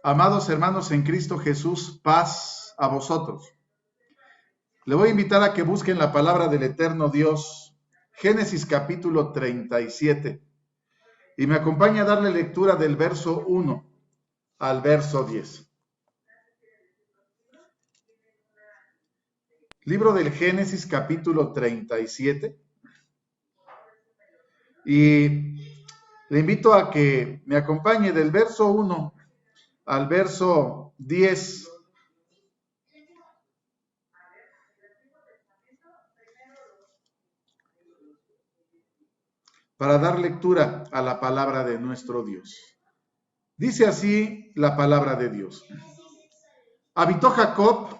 Amados hermanos en Cristo Jesús, paz a vosotros. Le voy a invitar a que busquen la palabra del eterno Dios, Génesis capítulo 37, y me acompañe a darle lectura del verso 1 al verso 10. Libro del Génesis capítulo 37, y le invito a que me acompañe del verso 1 al verso 10. Para dar lectura a la palabra de nuestro Dios. Dice así la palabra de Dios. Habitó Jacob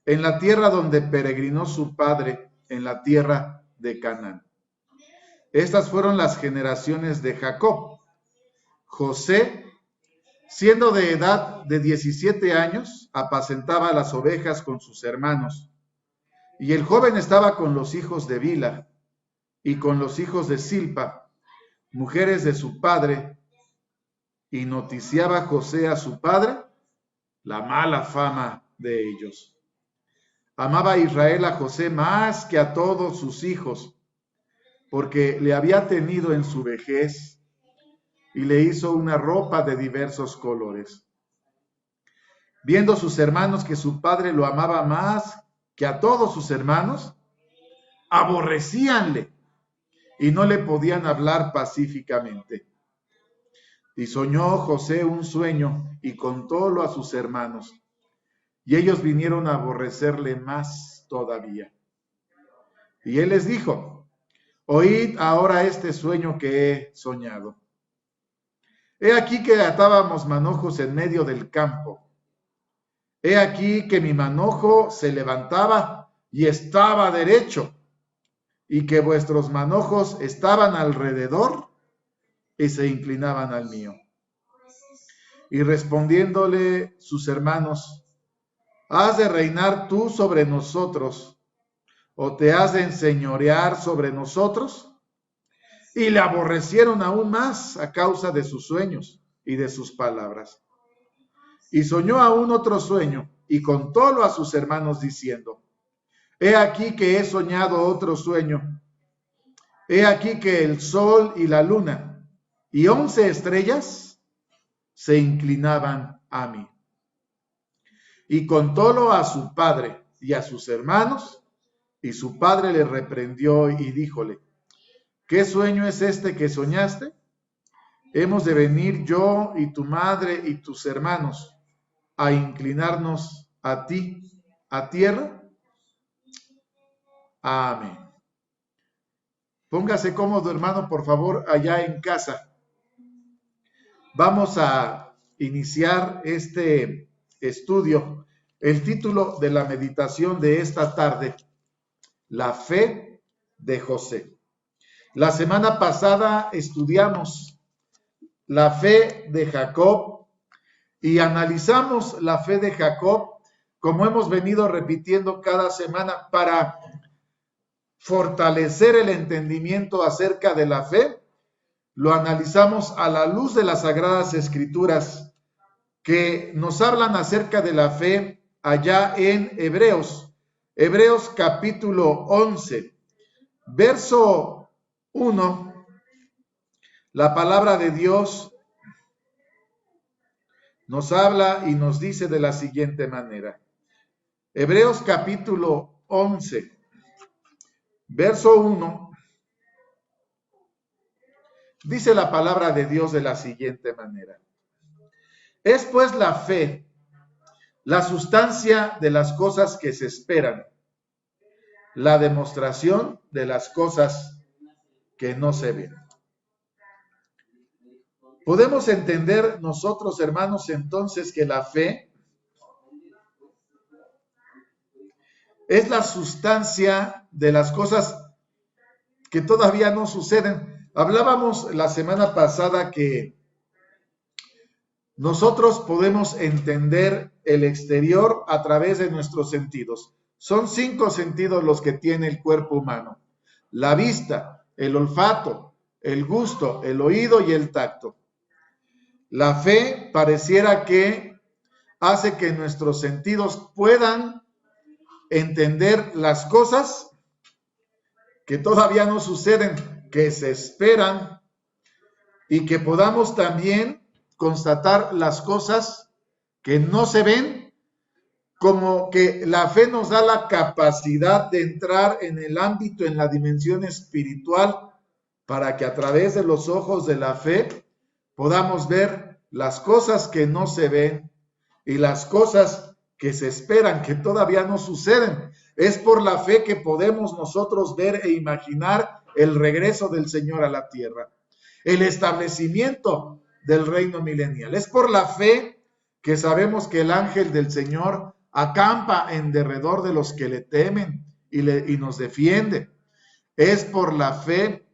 en la tierra donde peregrinó su padre, en la tierra de Canaán. Estas fueron las generaciones de Jacob. José, siendo de edad de 17 años, apacentaba las ovejas con sus hermanos. Y el joven estaba con los hijos de Bila y con los hijos de Silpa, mujeres de su padre, y noticiaba José a su padre la mala fama de ellos. Amaba Israel a José más que a todos sus hijos, porque le había tenido en su vejez y le hizo una ropa de diversos colores. Viendo sus hermanos que su padre lo amaba más que a todos sus hermanos, aborrecíanle y no le podían hablar pacíficamente. Y soñó José un sueño y contólo a sus hermanos, y ellos vinieron a aborrecerle más todavía. Y él les dijo: oíd ahora este sueño que he soñado. He aquí que atábamos manojos en medio del campo. He aquí que mi manojo se levantaba y estaba derecho, y que vuestros manojos estaban alrededor y se inclinaban al mío. Y respondiéndole sus hermanos: ¿has de reinar tú sobre nosotros, o te has de enseñorear sobre nosotros? Y le aborrecieron aún más a causa de sus sueños y de sus palabras. Y soñó aún otro sueño, y contólo a sus hermanos diciendo: he aquí que he soñado otro sueño. He aquí que el sol y la luna y 11 estrellas se inclinaban a mí. Y contólo a su padre y a sus hermanos, y su padre le reprendió y díjole: ¿qué sueño es este que soñaste? ¿Hemos de venir yo y tu madre y tus hermanos a inclinarnos a ti, a tierra? Amén. Póngase cómodo, hermano, por favor, allá en casa. Vamos a iniciar este estudio. El título de la meditación de esta tarde: la fe de José. La semana pasada estudiamos la fe de Jacob y analizamos la fe de Jacob, como hemos venido repitiendo cada semana, para fortalecer el entendimiento acerca de la fe. Lo analizamos a la luz de las Sagradas Escrituras, que nos hablan acerca de la fe allá en Hebreos capítulo 11, verso 1. La palabra de Dios nos habla y nos dice de la siguiente manera. Hebreos capítulo 11, verso 1. Dice la palabra de Dios de la siguiente manera: es pues la fe la sustancia de las cosas que se esperan, la demostración de las cosas que no se ven. Podemos entender nosotros, hermanos, entonces, que la fe es la sustancia de las cosas que todavía no suceden. Hablábamos la semana pasada que nosotros podemos entender el exterior a través de nuestros sentidos. Son 5 sentidos los que tiene el cuerpo humano: la vista, el olfato, el gusto, el oído y el tacto. La fe pareciera que hace que nuestros sentidos puedan entender las cosas que todavía no suceden, que se esperan, y que podamos también constatar las cosas que no se ven, como que la fe nos da la capacidad de entrar en el ámbito, en la dimensión espiritual, para que a través de los ojos de la fe podamos ver las cosas que no se ven y las cosas que se esperan, que todavía no suceden. Es por la fe que podemos nosotros ver e imaginar el regreso del Señor a la tierra, el establecimiento del reino milenial. Es por la fe que sabemos que el ángel del Señor acampa en derredor de los que le temen y nos defiende. Es por la fe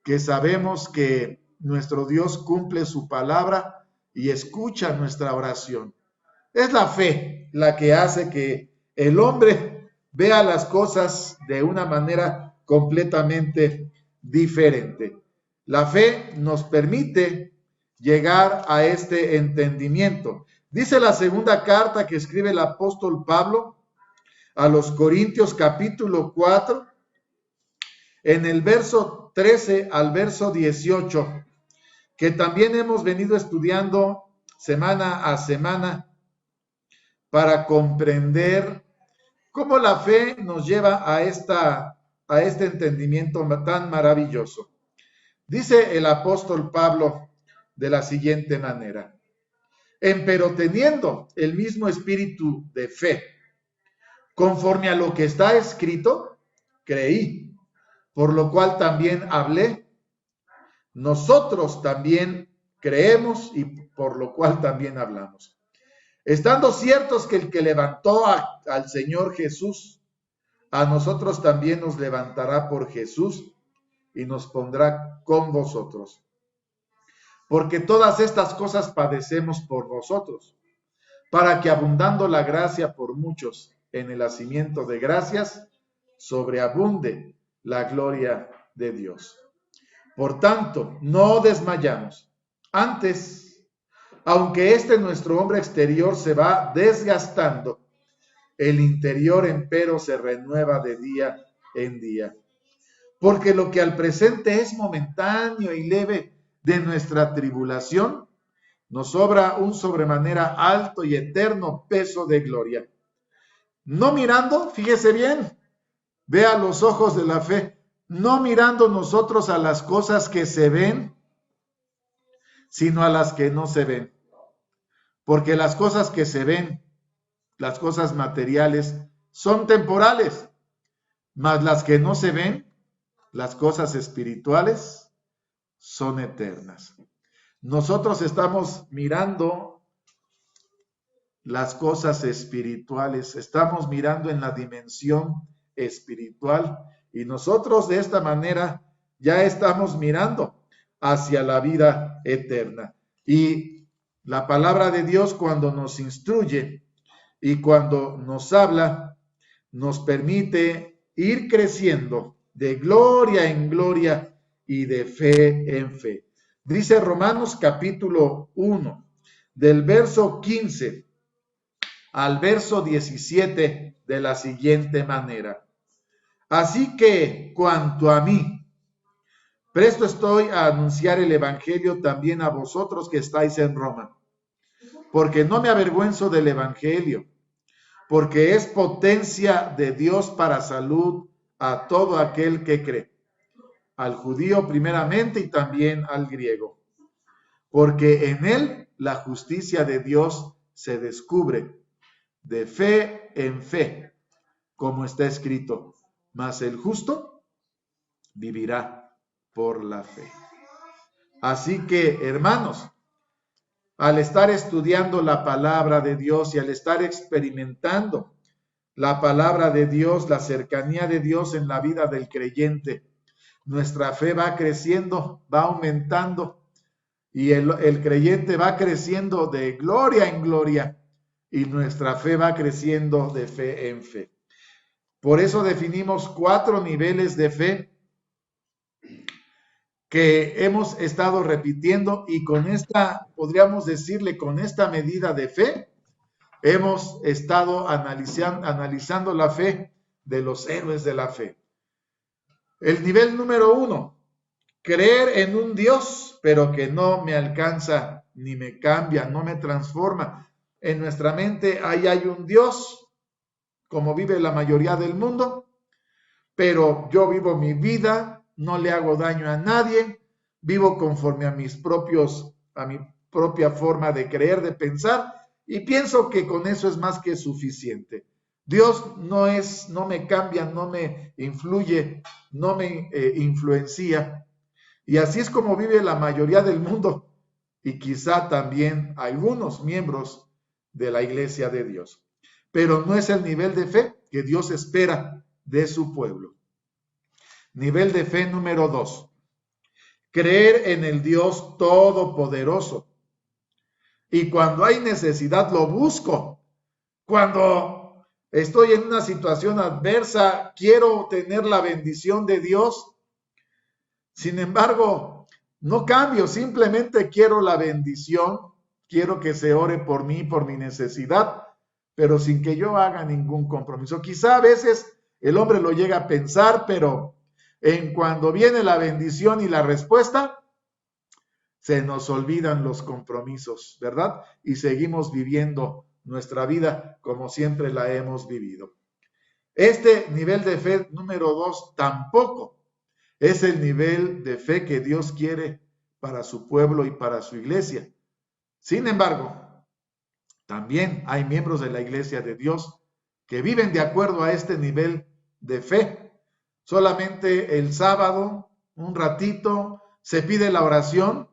que sabemos que nuestro Dios cumple su palabra y escucha nuestra oración. Es la fe la que hace que el hombre vea las cosas de una manera completamente diferente. La fe nos permite llegar a este entendimiento. Dice la segunda carta que escribe el apóstol Pablo a los Corintios, capítulo 4, en el verso 13 al verso 18, que también hemos venido estudiando semana a semana para comprender cómo la fe nos lleva a este entendimiento tan maravilloso. Dice el apóstol Pablo de la siguiente manera: empero teniendo el mismo espíritu de fe, conforme a lo que está escrito, creí, por lo cual también hablé. Nosotros también creemos y por lo cual también hablamos. Estando ciertos que el que levantó al Señor Jesús, a nosotros también nos levantará por Jesús y nos pondrá con vosotros. Porque todas estas cosas padecemos por vosotros, para que abundando la gracia por muchos en el hacimiento de gracias, sobreabunde la gloria de Dios. Por tanto, no desmayamos. Antes, aunque nuestro hombre exterior se va desgastando, el interior empero se renueva de día en día. Porque lo que al presente es momentáneo y leve de nuestra tribulación, nos sobra un sobremanera alto y eterno peso de gloria. No mirando, fíjese bien, vea los ojos de la fe, no mirando nosotros a las cosas que se ven, sino a las que no se ven. Porque las cosas que se ven, las cosas materiales, son temporales, mas las que no se ven, las cosas espirituales, son eternas. Nosotros estamos mirando las cosas espirituales, estamos mirando en la dimensión espiritual y nosotros de esta manera ya estamos mirando hacia la vida eterna. Y la palabra de Dios, cuando nos instruye y cuando nos habla, nos permite ir creciendo de gloria en gloria y de fe en fe. Dice Romanos capítulo 1, del verso 15 al verso 17, de la siguiente manera: así que, cuanto a mí, presto estoy a anunciar el evangelio también a vosotros que estáis en Roma, porque no me avergüenzo del evangelio, porque es potencia de Dios para salud a todo aquel que cree, al judío primeramente y también al griego, porque en él la justicia de Dios se descubre de fe en fe, como está escrito, mas el justo vivirá por la fe. Así que, hermanos, al estar estudiando la palabra de Dios y al estar experimentando la palabra de Dios, la cercanía de Dios en la vida del creyente, nuestra fe va creciendo, va aumentando y el creyente va creciendo de gloria en gloria y nuestra fe va creciendo de fe en fe. Por eso definimos 4 niveles de fe. que hemos estado repitiendo y con esta, podríamos decirle, con esta medida de fe, hemos estado analizando la fe de los héroes de la fe. El nivel número 1, creer en un Dios, pero que no me alcanza, ni me cambia, no me transforma. En nuestra mente ahí hay un Dios, como vive la mayoría del mundo, pero yo vivo mi vida, no le hago daño a nadie, vivo conforme a mi propia forma de creer, de pensar, y pienso que con eso es más que suficiente. Dios no me cambia, no me influye, no me influencia. Y así es como vive la mayoría del mundo y quizá también algunos miembros de la iglesia de Dios. Pero no es el nivel de fe que Dios espera de su pueblo. Nivel de fe número 2. Creer en el Dios Todopoderoso. Y cuando hay necesidad lo busco. Cuando estoy en una situación adversa, quiero tener la bendición de Dios. Sin embargo, no cambio, simplemente quiero la bendición, quiero que se ore por mí, por mi necesidad, pero sin que yo haga ningún compromiso. Quizá a veces el hombre lo llega a pensar, pero en cuando viene la bendición y la respuesta, se nos olvidan los compromisos, ¿verdad? Y seguimos viviendo nuestra vida como siempre la hemos vivido. Este nivel de fe número 2 tampoco es el nivel de fe que Dios quiere para su pueblo y para su iglesia. Sin embargo, también hay miembros de la iglesia de Dios que viven de acuerdo a este nivel de fe. Solamente el sábado, un ratito, se pide la oración,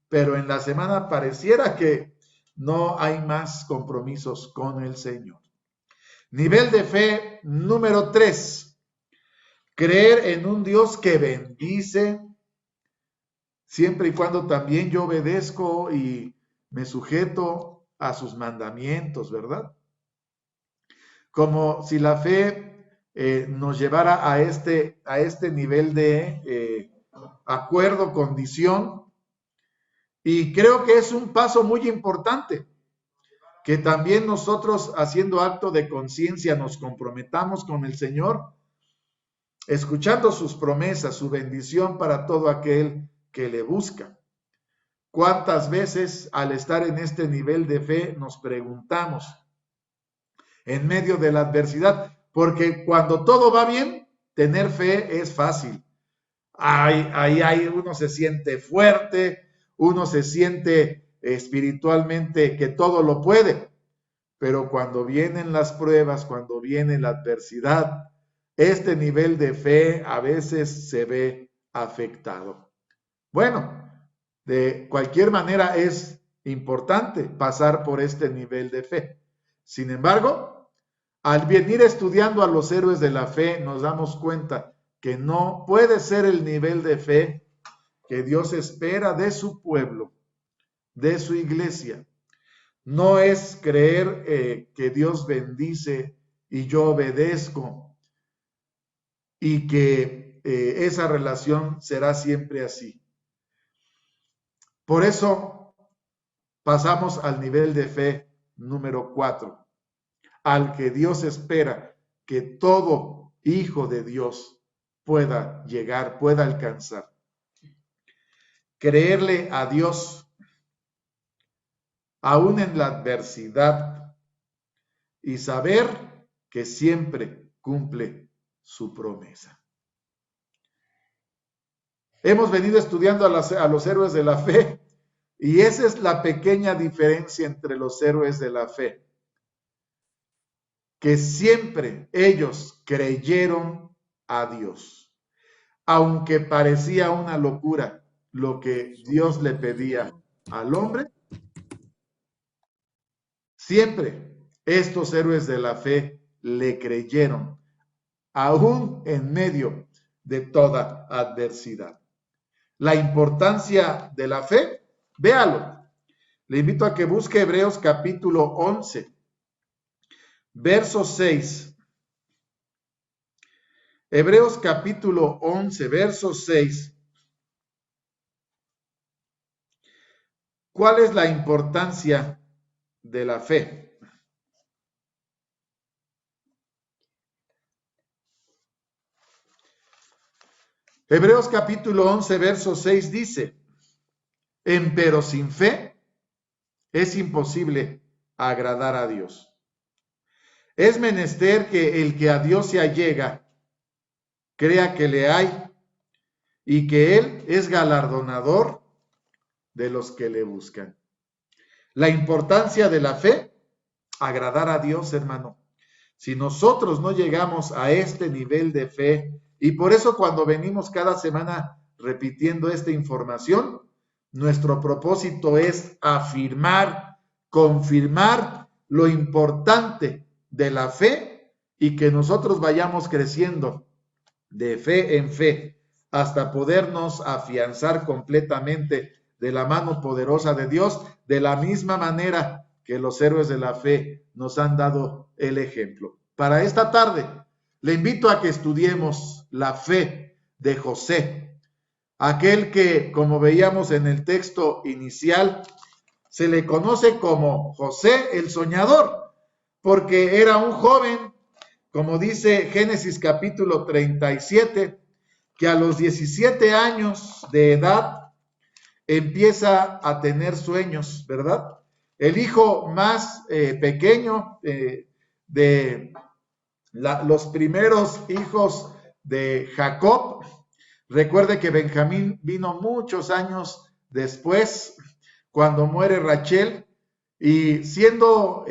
pero en la semana pareciera que no hay más compromisos con el Señor. Nivel de fe número 3. Creer en un Dios que bendice, siempre y cuando también yo obedezco y me sujeto a sus mandamientos, ¿verdad? Como si la fe nos llevara a este nivel de acuerdo, condición, y creo que es un paso muy importante, que también nosotros haciendo acto de conciencia nos comprometamos con el Señor, escuchando sus promesas, su bendición para todo aquel que le busca. ¿Cuántas veces al estar en este nivel de fe nos preguntamos en medio de la adversidad? Porque cuando todo va bien, tener fe es fácil. Ahí uno se siente fuerte, uno se siente espiritualmente que todo lo puede. Pero cuando vienen las pruebas, cuando viene la adversidad, este nivel de fe a veces se ve afectado. Bueno, de cualquier manera es importante pasar por este nivel de fe. Sin embargo, al venir estudiando a los héroes de la fe, nos damos cuenta que no puede ser el nivel de fe que Dios espera de su pueblo, de su iglesia. No es creer que Dios bendice y yo obedezco y que esa relación será siempre así. Por eso pasamos al nivel de fe número 4, al que Dios espera que todo hijo de Dios pueda llegar, pueda alcanzar. Creerle a Dios aún en la adversidad y saber que siempre cumple su promesa. Hemos venido estudiando a los héroes de la fe y esa es la pequeña diferencia entre los héroes de la fe, que siempre ellos creyeron a Dios, aunque parecía una locura lo que Dios le pedía al hombre. Siempre estos héroes de la fe le creyeron, aún en medio de toda adversidad. La importancia de la fe, véalo. Le invito a que busque Hebreos capítulo 11, verso 6. Hebreos capítulo 11, verso 6. ¿Cuál es la importancia de la fe? Hebreos capítulo 11, verso 6 dice, empero sin fe es imposible agradar a Dios. Es menester que el que a Dios se allega crea que le hay y que Él es galardonador de los que le buscan. La importancia de la fe, agradar a Dios, hermano. Si nosotros no llegamos a este nivel de fe, y por eso cuando venimos cada semana repitiendo esta información, nuestro propósito es afirmar, confirmar lo importante de la fe y que nosotros vayamos creciendo de fe en fe hasta podernos afianzar completamente de la mano poderosa de Dios, de la misma manera que los héroes de la fe nos han dado el ejemplo. Para esta tarde, le invito a que estudiemos la fe de José, aquel que, como veíamos en el texto inicial, se le conoce como José el soñador, porque era un joven, como dice Génesis capítulo 37, que a los 17 años de edad empieza a tener sueños, ¿verdad? El hijo más pequeño de los primeros hijos de Jacob. Recuerde que Benjamín vino muchos años después, cuando muere Rachel, y siendo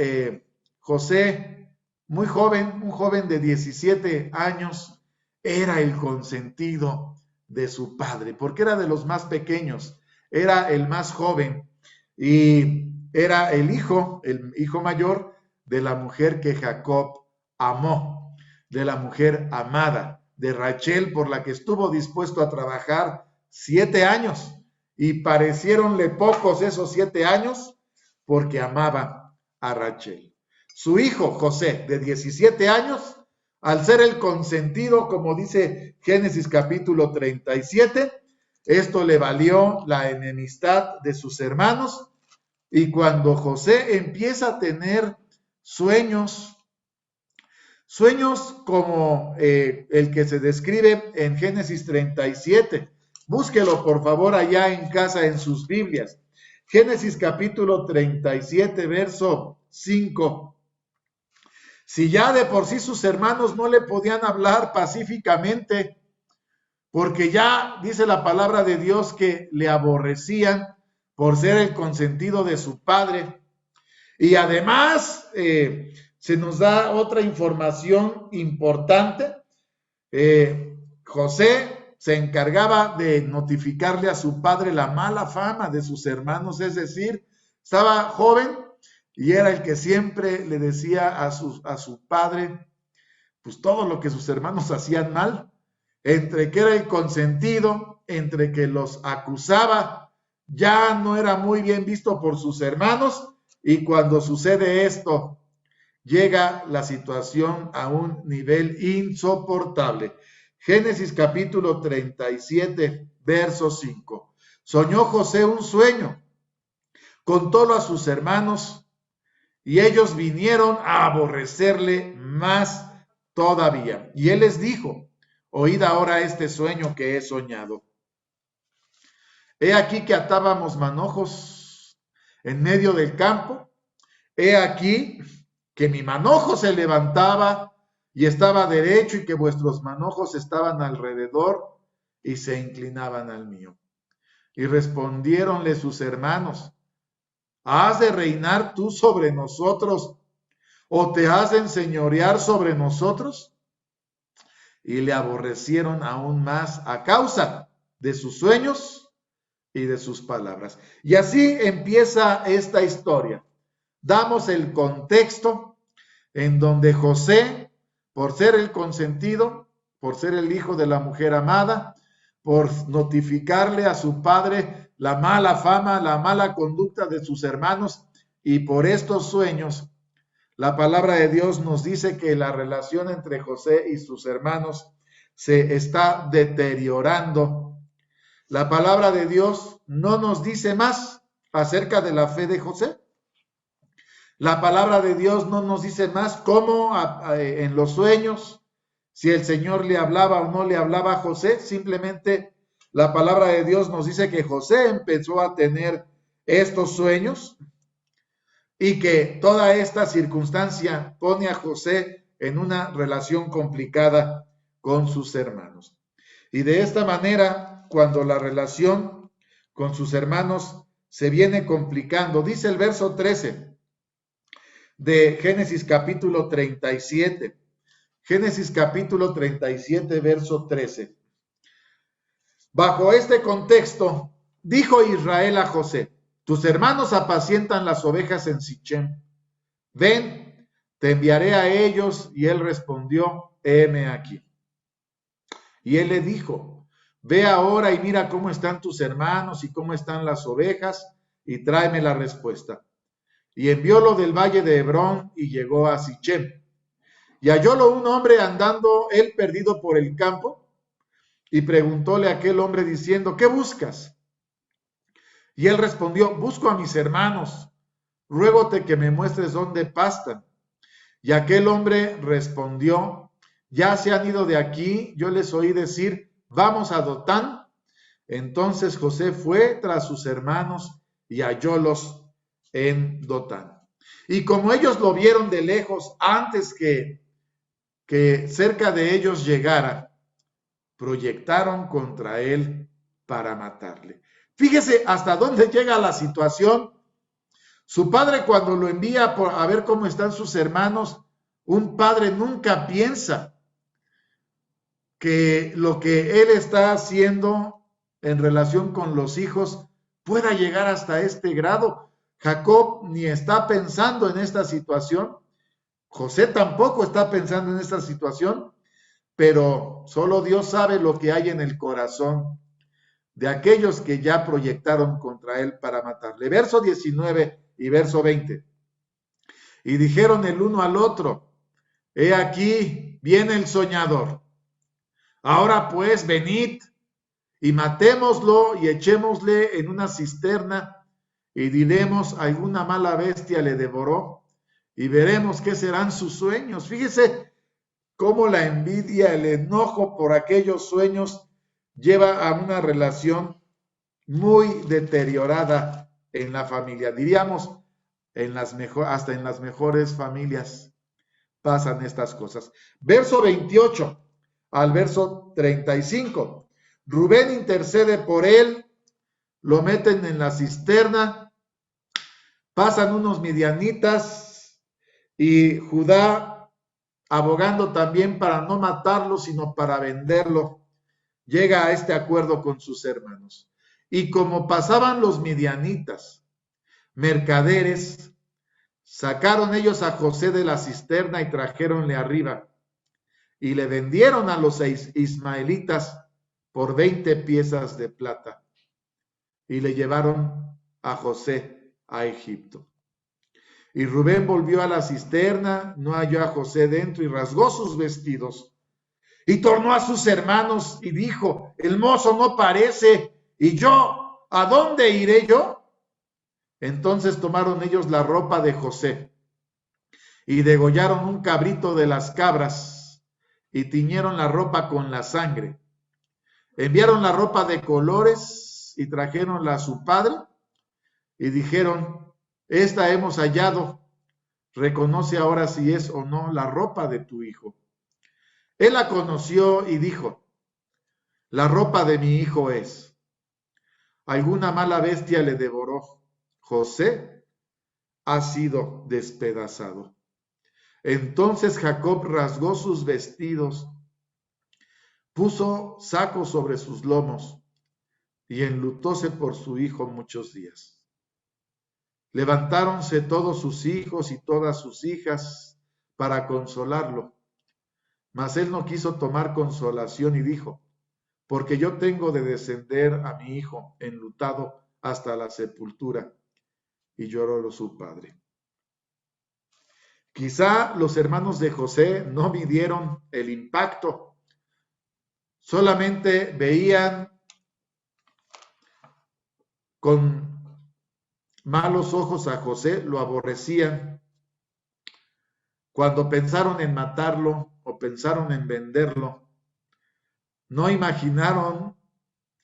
José muy joven, un joven de 17 años, era el consentido de su padre, porque era de los más pequeños, era el más joven y era el hijo mayor de la mujer que Jacob amó, de la mujer amada, de Rachel, por la que estuvo dispuesto a trabajar 7 años, y parecieronle pocos esos 7 años, porque amaba a Rachel. Su hijo José, de 17 años, al ser el consentido, como dice Génesis capítulo 37, esto le valió la enemistad de sus hermanos, y cuando José empieza a tener sueños como el que se describe en Génesis 37. Búsquelo por favor allá en casa en sus Biblias. Génesis capítulo 37, verso 5. Si ya de por sí sus hermanos no le podían hablar pacíficamente, porque ya dice la palabra de Dios que le aborrecían por ser el consentido de su padre. Y además se nos da otra información importante. José se encargaba de notificarle a su padre la mala fama de sus hermanos, es decir, estaba joven y era el que siempre le decía a su padre, pues todo lo que sus hermanos hacían mal, entre que era el consentido, entre que los acusaba, ya no era muy bien visto por sus hermanos, y cuando sucede esto, llega la situación a un nivel insoportable. Génesis capítulo 37, verso 5. Soñó José un sueño, contólo a sus hermanos, y ellos vinieron a aborrecerle más todavía. Y él les dijo, oíd ahora este sueño que he soñado. He aquí que atábamos manojos en medio del campo. He aquí que mi manojo se levantaba y estaba derecho, y que vuestros manojos estaban alrededor y se inclinaban al mío. Y respondiéronle sus hermanos, ¿has de reinar tú sobre nosotros, o te has de enseñorear sobre nosotros? Y le aborrecieron aún más a causa de sus sueños y de sus palabras. Y así empieza esta historia. Damos el contexto en donde José, por ser el consentido, por ser el hijo de la mujer amada, por notificarle a su padre la mala fama, la mala conducta de sus hermanos, y por estos sueños, la palabra de Dios nos dice que la relación entre José y sus hermanos se está deteriorando. La palabra de Dios no nos dice más, acerca de la fe de José. La palabra de Dios no nos dice más cómo en los sueños, si el Señor le hablaba o no le hablaba a José, simplemente la palabra de Dios nos dice que José empezó a tener estos sueños y que toda esta circunstancia pone a José en una relación complicada con sus hermanos. Y de esta manera, cuando la relación con sus hermanos se viene complicando, dice el verso 13 de Génesis capítulo 37. Génesis capítulo 37, verso 13. Bajo este contexto, dijo Israel a José: tus hermanos apacientan las ovejas en Sichem. Ven, te enviaré a ellos. Y él respondió: heme aquí. Y él le dijo: ve ahora y mira cómo están tus hermanos y cómo están las ovejas, y tráeme la respuesta. Y enviólo del valle de Hebrón y llegó a Sichem. Y hallólo un hombre andando él perdido por el campo, y preguntóle a aquel hombre diciendo: ¿qué buscas? Y él respondió: busco a mis hermanos, ruégote que me muestres dónde pastan. Y aquel hombre respondió: ya se han ido de aquí, yo les oí decir: vamos a Dotán. Entonces José fue tras sus hermanos y hallólos en Dotán. Y como ellos lo vieron de lejos, antes que cerca de ellos llegara, proyectaron contra él para matarle. Fíjese hasta dónde llega la situación. Su padre, cuando lo envía a ver cómo están sus hermanos, un padre nunca piensa que lo que él está haciendo en relación con los hijos pueda llegar hasta este grado. Jacob ni está pensando en esta situación. José tampoco está pensando en esta situación, pero solo Dios sabe lo que hay en el corazón de aquellos que ya proyectaron contra él para matarle. Verso 19 y verso 20. Y dijeron el uno al otro: he aquí viene el soñador. Ahora pues venid y matémoslo y echémosle en una cisterna y diremos: alguna mala bestia le devoró, y veremos qué serán sus sueños. Fíjese cómo la envidia, el enojo por aquellos sueños lleva a una relación muy deteriorada en la familia. Diríamos, hasta en las mejores familias pasan estas cosas. Verso 28 al verso 35. Rubén intercede por él, lo meten en la cisterna, pasan unos midianitas y Judá, abogando también para no matarlo, sino para venderlo, llega a este acuerdo con sus hermanos. Y como pasaban los midianitas, mercaderes, sacaron ellos a José de la cisterna y trajéronle arriba, y le vendieron a los ismaelitas por 20 piezas de plata, y le llevaron a José a Egipto. Y Rubén volvió a la cisterna, no halló a José dentro, y rasgó sus vestidos, y tornó a sus hermanos y dijo: el mozo no parece, y yo, ¿a dónde iré yo? Entonces tomaron ellos la ropa de José y degollaron un cabrito de las cabras y tiñeron la ropa con la sangre. Enviaron la ropa de colores y trajeronla a su padre y dijeron: esta hemos hallado, reconoce ahora si es o no la ropa de tu hijo. Él la conoció y dijo: la ropa de mi hijo es. Alguna mala bestia le devoró. José ha sido despedazado. Entonces Jacob rasgó sus vestidos, puso saco sobre sus lomos y enlutóse por su hijo muchos días. Levantáronse todos sus hijos y todas sus hijas para consolarlo, mas él no quiso tomar consolación y dijo: porque yo tengo de descender a mi hijo enlutado hasta la sepultura. Y lloró su padre. Quizá los hermanos de José no midieron el impacto, solamente veían con malos ojos a José, lo aborrecían. Cuando pensaron en matarlo o pensaron en venderlo, no imaginaron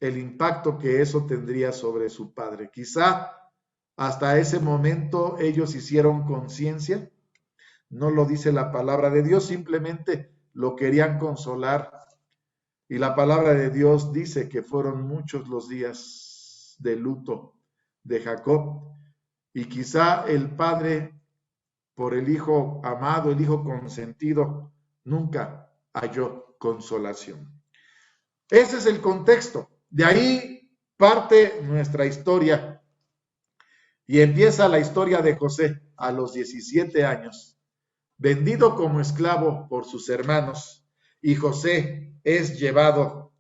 el impacto que eso tendría sobre su padre. Quizá hasta ese momento ellos hicieron conciencia, no lo dice la palabra de Dios, simplemente lo querían consolar. Y la palabra de Dios dice que fueron muchos los días de luto de Jacob. Y quizá el padre, por el hijo amado, el hijo consentido, nunca halló consolación. Ese es el contexto. De ahí parte nuestra historia y empieza la historia de José a los 17 años, vendido como esclavo por sus hermanos, y José es llevado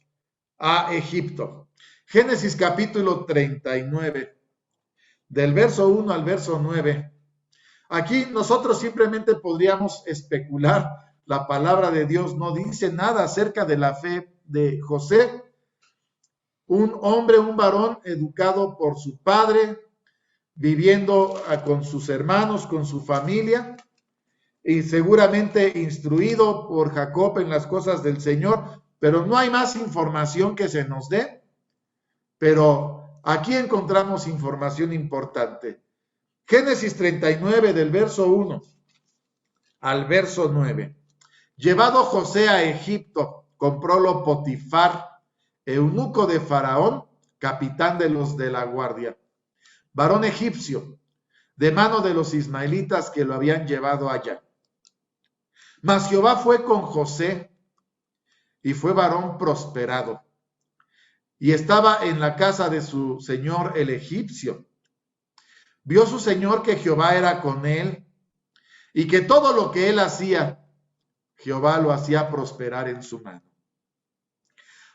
a Egipto. Génesis capítulo 39, del verso 1 al verso 9. Aquí nosotros simplemente podríamos especular. La palabra de Dios no dice nada acerca de la fe de José, un hombre, un varón educado por su padre, viviendo con sus hermanos, con su familia, y seguramente instruido por Jacob en las cosas del Señor, pero no hay más información que se nos dé. Pero aquí encontramos información importante. Génesis 39, del verso 1 al verso 9. Llevado José a Egipto, comprólo Potifar, eunuco de Faraón, capitán de los de la guardia, varón egipcio, de mano de los ismaelitas que lo habían llevado allá. Mas Jehová fue con José, y fue varón prosperado, y estaba en la casa de su señor el egipcio. Vio su señor que Jehová era con él, y que todo lo que él hacía, Jehová lo hacía prosperar en su mano.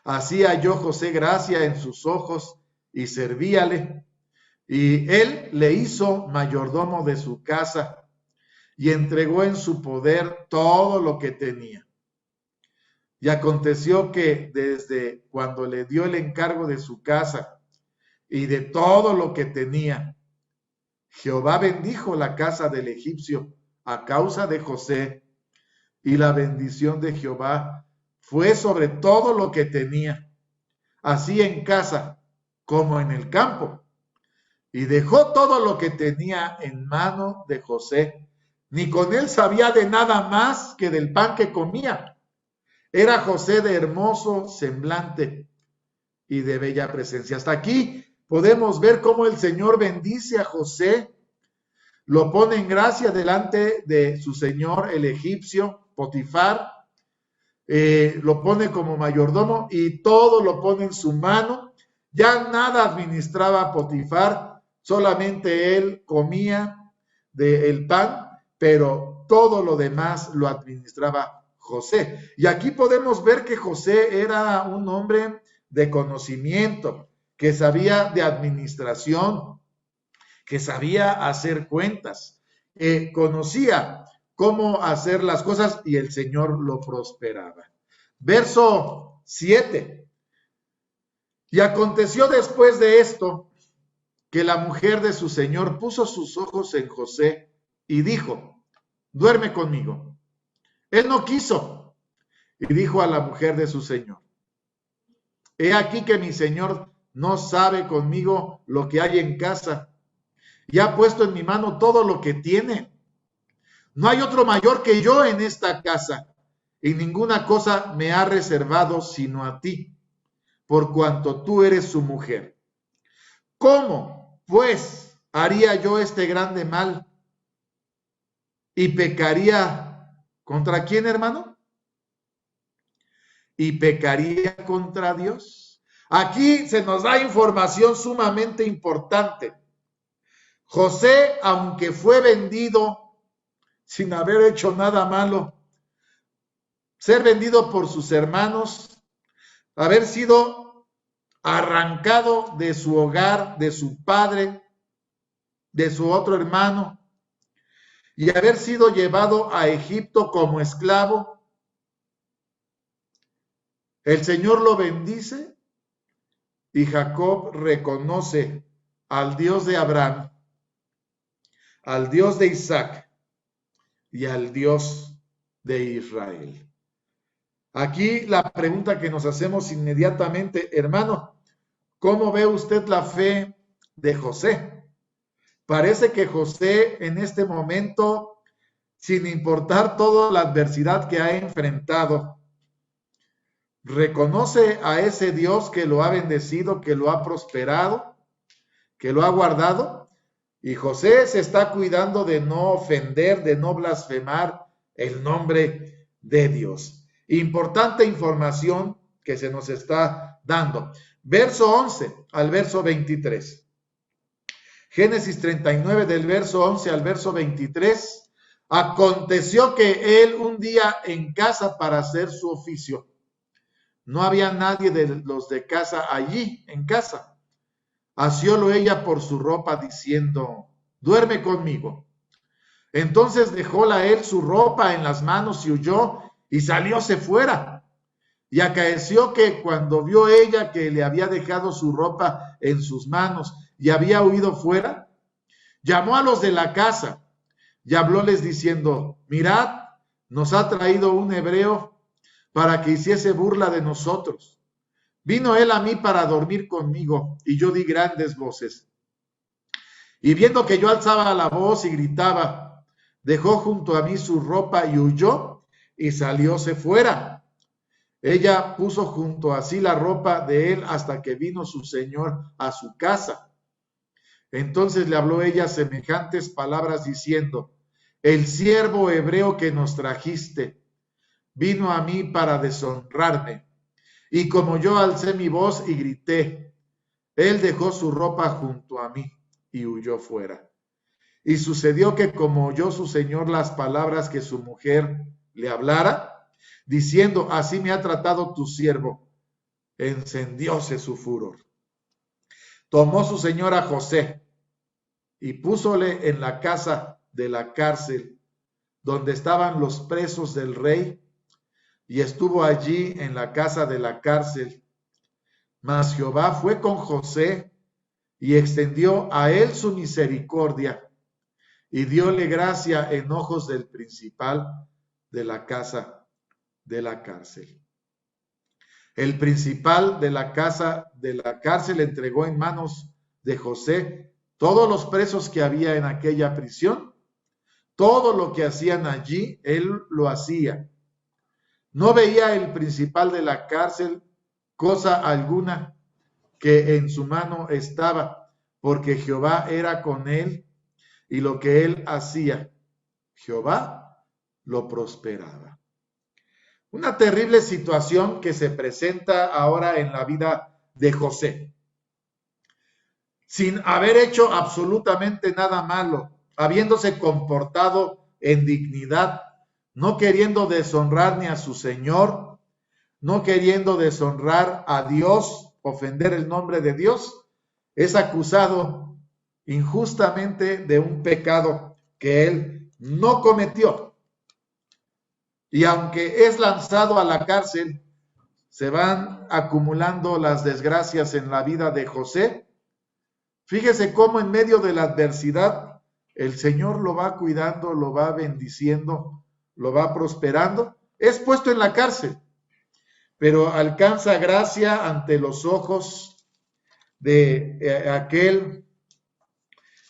Así halló José gracia en sus ojos, y servíale, y él le hizo mayordomo de su casa, y entregó en su poder todo lo que tenía. Y aconteció que desde cuando le dio el encargo de su casa y de todo lo que tenía, Jehová bendijo la casa del egipcio a causa de José, y la bendición de Jehová fue sobre todo lo que tenía, así en casa como en el campo. Y dejó todo lo que tenía en mano de José, ni con él sabía de nada más que del pan que comía. Era José de hermoso semblante y de bella presencia. Hasta aquí podemos ver cómo el Señor bendice a José, lo pone en gracia delante de su señor el egipcio, Potifar, lo pone como mayordomo y todo lo pone en su mano. Ya nada administraba Potifar, solamente él comía del pan, pero todo lo demás lo administraba José. Y aquí podemos ver que José era un hombre de conocimiento, que sabía de administración, que sabía hacer cuentas, conocía cómo hacer las cosas y el Señor lo prosperaba. Verso 7. Y aconteció después de esto que la mujer de su señor puso sus ojos en José y dijo: duerme conmigo. Él no quiso, y dijo a la mujer de su señor: he aquí que mi señor no sabe conmigo lo que hay en casa, y ha puesto en mi mano todo lo que tiene. No hay otro mayor que yo en esta casa, y ninguna cosa me ha reservado sino a ti, por cuanto tú eres su mujer. ¿Cómo, pues, haría yo este grande mal? ¿Y pecaría contra quién, hermano? ¿Y pecaría contra Dios? Aquí se nos da información sumamente importante. José, aunque fue vendido sin haber hecho nada malo, ser vendido por sus hermanos, haber sido arrancado de su hogar, de su padre, de su otro hermano, y haber sido llevado a Egipto como esclavo, el Señor lo bendice y Jacob reconoce al Dios de Abraham, al Dios de Isaac y al Dios de Israel. Aquí la pregunta que nos hacemos inmediatamente, hermano, ¿cómo ve usted la fe de José? Parece que José en este momento, sin importar toda la adversidad que ha enfrentado, reconoce a ese Dios que lo ha bendecido, que lo ha prosperado, que lo ha guardado, y José se está cuidando de no ofender, de no blasfemar el nombre de Dios. Importante información que se nos está dando. Verso 11 al verso 23. Génesis 39 del verso 11 al verso 23. Aconteció que él un día en casa para hacer su oficio. No había nadie de los de casa allí en casa. Asiólo ella por su ropa diciendo, duerme conmigo. Entonces dejóla él su ropa en las manos y huyó y salióse fuera. Y acaeció que cuando vio ella que le había dejado su ropa en sus manos y había huido fuera, llamó a los de la casa y hablóles diciendo, mirad, nos ha traído un hebreo para que hiciese burla de nosotros. Vino él a mí para dormir conmigo, y yo di grandes voces. Y viendo que yo alzaba la voz y gritaba, dejó junto a mí su ropa y huyó y salióse fuera. Ella puso junto a sí la ropa de él hasta que vino su señor a su casa. Entonces le habló ella semejantes palabras diciendo, el siervo hebreo que nos trajiste vino a mí para deshonrarme. Y como yo alcé mi voz y grité, él dejó su ropa junto a mí y huyó fuera. Y sucedió que como oyó su señor las palabras que su mujer le hablara, diciendo, así me ha tratado tu siervo, encendióse su furor. Tomó su señor a José y púsole en la casa de la cárcel, donde estaban los presos del rey, y estuvo allí en la casa de la cárcel. Mas Jehová fue con José y extendió a él su misericordia y dióle gracia en ojos del principal de la casa de la cárcel. El principal de la casa de la cárcel entregó en manos de José todos los presos que había en aquella prisión. Todo lo que hacían allí, él lo hacía. No veía el principal de la cárcel cosa alguna que en su mano estaba, porque Jehová era con él, y lo que él hacía, Jehová lo prosperaba. Una terrible situación que se presenta ahora en la vida de José. Sin haber hecho absolutamente nada malo, habiéndose comportado en dignidad, no queriendo deshonrar ni a su Señor, no queriendo deshonrar a Dios, ofender el nombre de Dios, es acusado injustamente de un pecado que él no cometió. Y aunque es lanzado a la cárcel, se van acumulando las desgracias en la vida de José. Fíjese cómo en medio de la adversidad el Señor lo va cuidando, lo va bendiciendo, lo va prosperando. Es puesto en la cárcel, pero alcanza gracia ante los ojos de aquel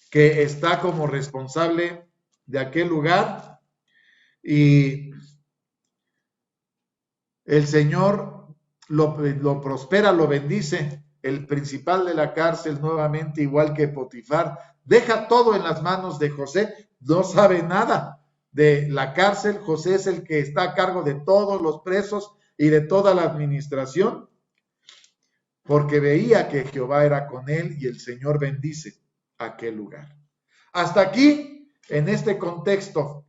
que está como responsable de aquel lugar, y el Señor lo prospera, lo bendice. El principal de la cárcel, nuevamente igual que Potifar, deja todo en las manos de José, no sabe nada de la cárcel. José es el que está a cargo de todos los presos y de toda la administración, porque veía que Jehová era con él y el Señor bendice aquel lugar. Hasta aquí, en este contexto,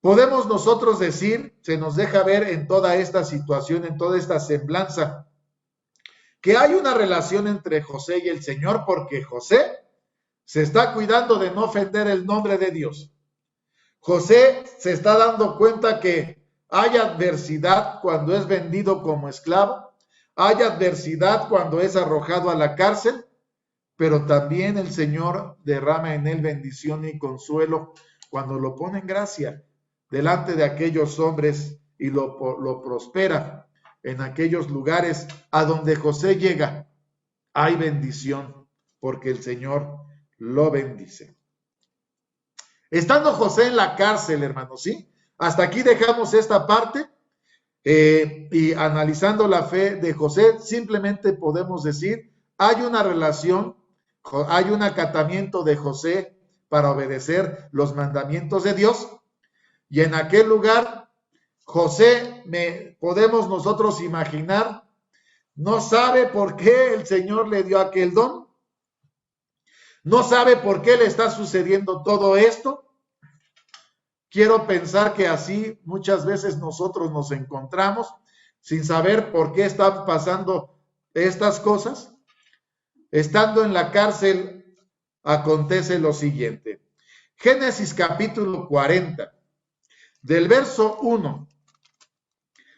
podemos nosotros decir, se nos deja ver en toda esta situación, en toda esta semblanza, que hay una relación entre José y el Señor, porque José se está cuidando de no ofender el nombre de Dios. José se está dando cuenta que hay adversidad cuando es vendido como esclavo, hay adversidad cuando es arrojado a la cárcel, pero también el Señor derrama en él bendición y consuelo cuando lo pone en gracia delante de aquellos hombres y lo prospera en aquellos lugares a donde José llega. Hay bendición porque el Señor lo bendice. Estando José en la cárcel, hermanos, ¿sí? Hasta aquí dejamos esta parte y analizando la fe de José, simplemente podemos decir, hay una relación, hay un acatamiento de José para obedecer los mandamientos de Dios, y en aquel lugar José, podemos nosotros imaginar, no sabe por qué el Señor le dio aquel don, no sabe por qué le está sucediendo todo esto. Quiero pensar que así muchas veces nosotros nos encontramos sin saber por qué están pasando estas cosas. Estando en la cárcel, acontece lo siguiente. Génesis capítulo 40, del verso 1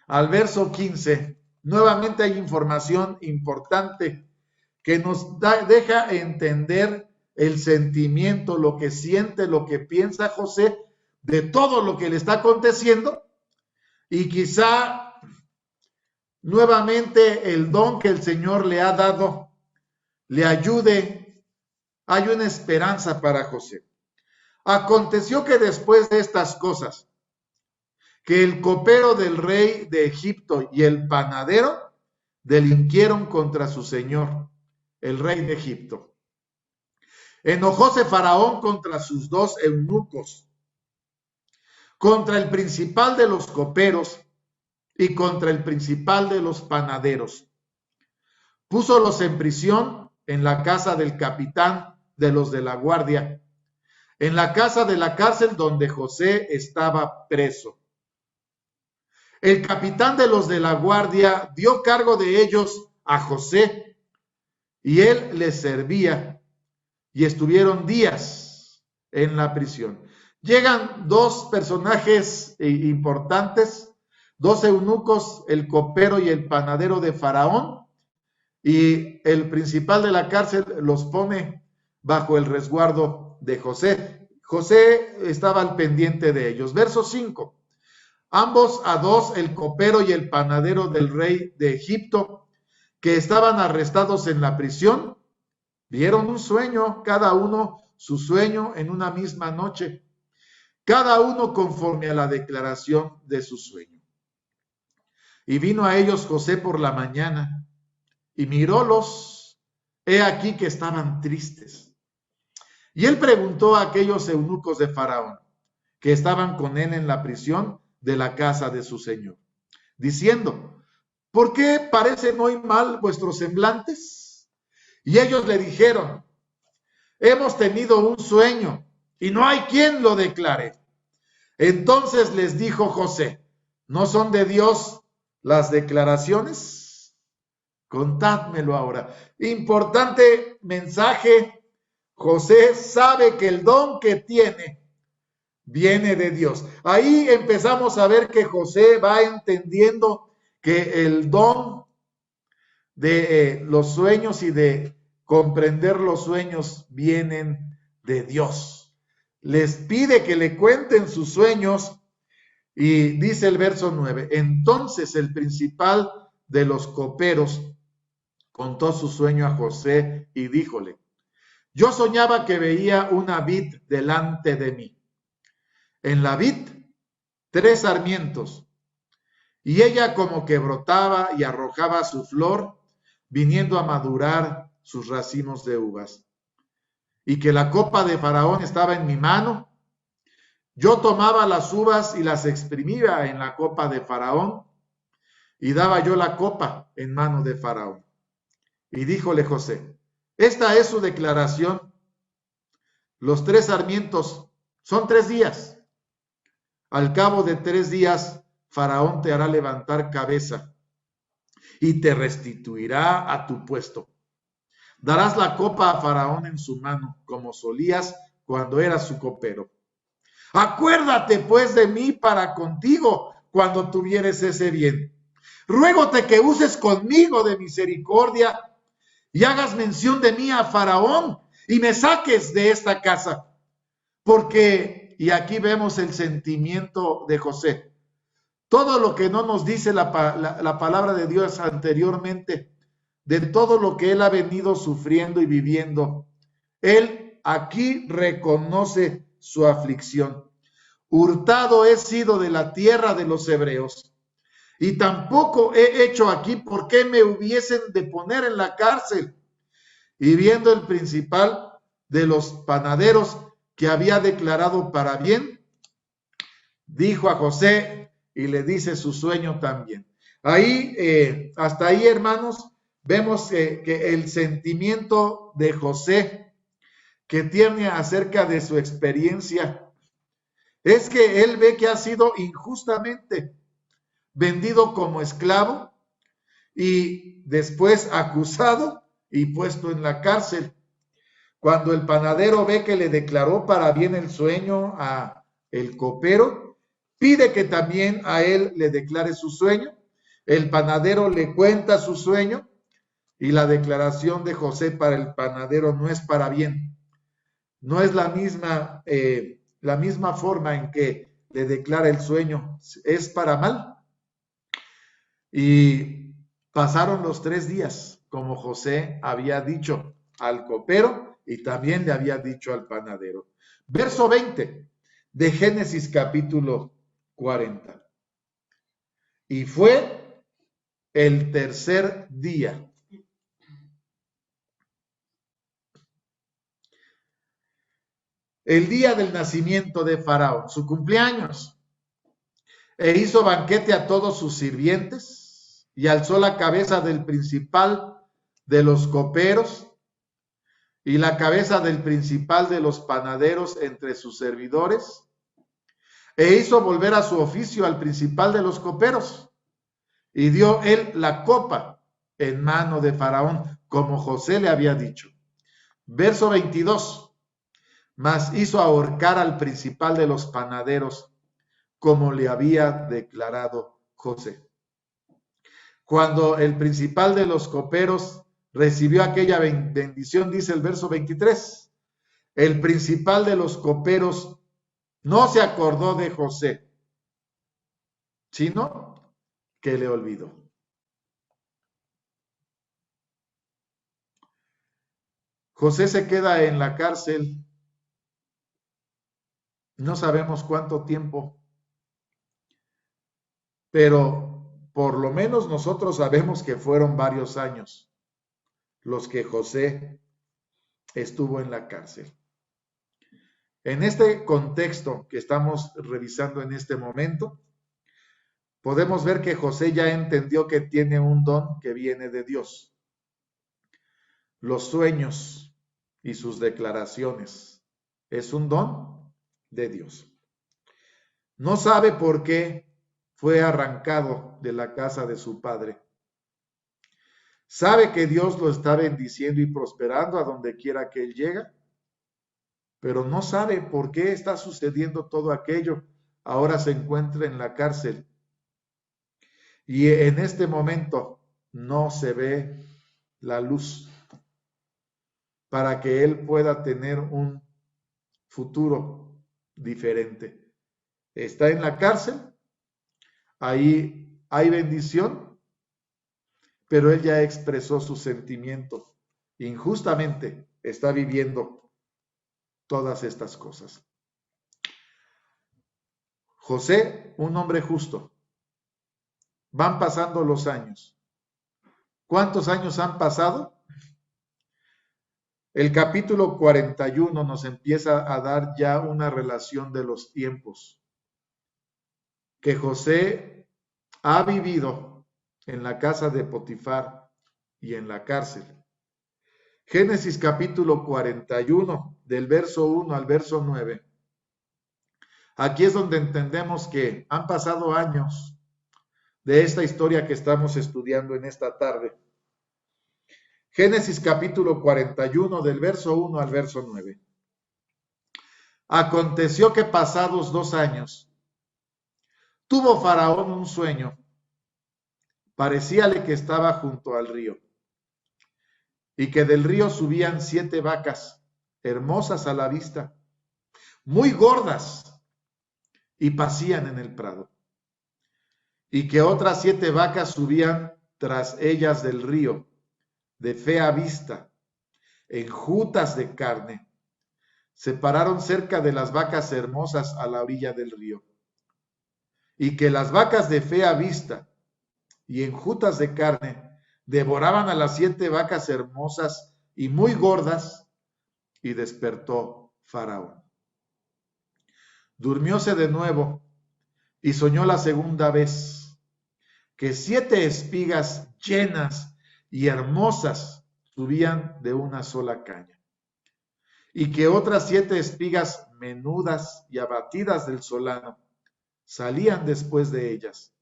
al verso 15, nuevamente hay información importante que nos deja entender el sentimiento, lo que siente, lo que piensa José de todo lo que le está aconteciendo, y quizá nuevamente el don que el Señor le ha dado le ayude. Hay una esperanza para José. Aconteció que después de estas cosas, que el copero del rey de Egipto y el panadero delinquieron contra su señor, el rey de Egipto. Enojóse Faraón contra sus dos eunucos, contra el principal de los coperos y contra el principal de los panaderos. Púsolos en prisión en la casa del capitán de los de la guardia, en la casa de la cárcel donde José estaba preso. El capitán de los de la guardia dio cargo de ellos a José, y él les servía, y estuvieron días en la prisión. Llegan dos personajes importantes, dos eunucos, el copero y el panadero de Faraón, y el principal de la cárcel los pone bajo el resguardo de José. José estaba al pendiente de ellos. Verso 5. Ambos a dos, el copero y el panadero del rey de Egipto, que estaban arrestados en la prisión, vieron un sueño, cada uno su sueño en una misma noche, cada uno conforme a la declaración de su sueño. Y vino a ellos José por la mañana, y mirólos, he aquí que estaban tristes. Y él preguntó a aquellos eunucos de Faraón, que estaban con él en la prisión de la casa de su señor, diciendo, ¿por qué parecen hoy mal vuestros semblantes? Y ellos le dijeron, hemos tenido un sueño, y no hay quien lo declare. Entonces les dijo José, ¿no son de Dios las declaraciones? Contádmelo ahora. Importante mensaje. José sabe que el don que tiene viene de Dios. Ahí empezamos a ver que José va entendiendo que el don de los sueños y de comprender los sueños vienen de Dios. Les pide que le cuenten sus sueños y dice el verso 9, entonces el principal de los coperos contó su sueño a José y díjole, yo soñaba que veía una vid delante de mí. En la vid, 3 sarmientos, y ella como que brotaba y arrojaba su flor, viniendo a madurar sus racimos de uvas. Y que la copa de Faraón estaba en mi mano. Yo tomaba las uvas y las exprimía en la copa de Faraón, y daba yo la copa en mano de Faraón. Y díjole José, esta es su declaración. Los 3 sarmientos son 3 días. Al cabo de 3 días, Faraón te hará levantar cabeza y te restituirá a tu puesto. Darás la copa a Faraón en su mano, como solías cuando eras su copero. Acuérdate pues de mí para contigo cuando tuvieres ese bien. Ruégote que uses conmigo de misericordia y hagas mención de mí a Faraón y me saques de esta casa. Porque, y aquí vemos el sentimiento de José, todo lo que no nos dice la palabra de Dios anteriormente, de todo lo que él ha venido sufriendo y viviendo, él aquí reconoce su aflicción. Hurtado he sido de la tierra de los hebreos, y tampoco he hecho aquí por qué me hubiesen de poner en la cárcel. Y viendo el principal de los panaderos que había declarado para bien, dijo a José y le dice su sueño también. Ahí, hasta ahí, hermanos, vemos que el sentimiento de José que tiene acerca de su experiencia es que él ve que ha sido injustamente vendido como esclavo y después acusado y puesto en la cárcel. Cuando el panadero ve que le declaró para bien el sueño a el copero, pide que también a él le declare su sueño. El panadero le cuenta su sueño y la declaración de José para el panadero no es para bien. No es la misma forma en que le declara el sueño, es para mal. Y pasaron los 3 días, como José había dicho al copero y también le había dicho al panadero. Verso 20 de Génesis capítulo 40. Y fue el tercer día. El día del nacimiento de Faraón, su cumpleaños. E hizo banquete a todos sus sirvientes y alzó la cabeza del principal de los coperos y la cabeza del principal de los panaderos entre sus servidores, e hizo volver a su oficio al principal de los coperos, y dio él la copa en mano de Faraón, como José le había dicho. Verso 22, mas hizo ahorcar al principal de los panaderos, como le había declarado José. Cuando el principal de los coperos recibió aquella bendición, dice el verso 23, el principal de los coperos no se acordó de José, sino que le olvidó. José se queda en la cárcel, no sabemos cuánto tiempo, pero por lo menos nosotros sabemos que fueron varios años los que José estuvo en la cárcel. En este contexto que estamos revisando en este momento, podemos ver que José ya entendió que tiene un don que viene de Dios. Los sueños y sus declaraciones es un don de Dios. No sabe por qué fue arrancado de la casa de su padre. Sabe que Dios lo está bendiciendo y prosperando a donde quiera que él llega, pero no sabe por qué está sucediendo todo aquello. Ahora se encuentra en la cárcel y en este momento no se ve la luz para que él pueda tener un futuro diferente. Está en la cárcel, ahí hay bendición, pero él ya expresó su sentimiento. Injustamente está viviendo todas estas cosas. José, un hombre justo. Van pasando los años. ¿Cuántos años han pasado? El capítulo 41 nos empieza a dar ya una relación de los tiempos que José ha vivido en la casa de Potifar y en la cárcel. Génesis capítulo 41, del verso 1 al verso 9. Aquí es donde entendemos que han pasado años de esta historia que estamos estudiando en esta tarde. Génesis capítulo 41, del verso 1 al verso 9. Aconteció que pasados 2 años, tuvo Faraón un sueño. Parecíale que estaba junto al río. y que del río subían 7 vacas, hermosas a la vista, muy gordas, y pacían en el prado, y que otras 7 vacas subían tras ellas del río, de fea vista, enjutas de carne. Se pararon cerca de las vacas hermosas a la orilla del río, y que las vacas de fea vista y enjutas de carne devoraban a las 7 vacas hermosas y muy gordas, y despertó Faraón. Durmióse de nuevo y soñó la segunda vez que 7 espigas llenas y hermosas subían de una sola caña, y que otras 7 espigas menudas y abatidas del solano salían después de ellas,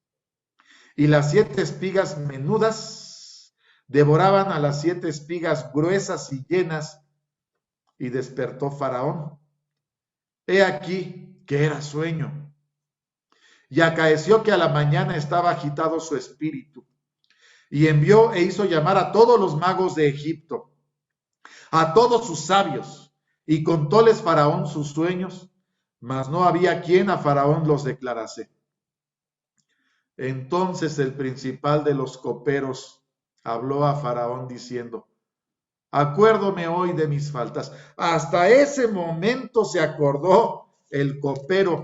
y las 7 espigas menudas devoraban a las 7 espigas gruesas y llenas, y despertó Faraón. He aquí que era sueño. Y acaeció que a la mañana estaba agitado su espíritu, y envió e hizo llamar a todos los magos de Egipto, a todos sus sabios, y contóles Faraón sus sueños, mas no había quien a Faraón los declarase. Entonces el principal de los coperos habló a Faraón diciendo: acuérdome hoy de mis faltas. Hasta ese momento se acordó el copero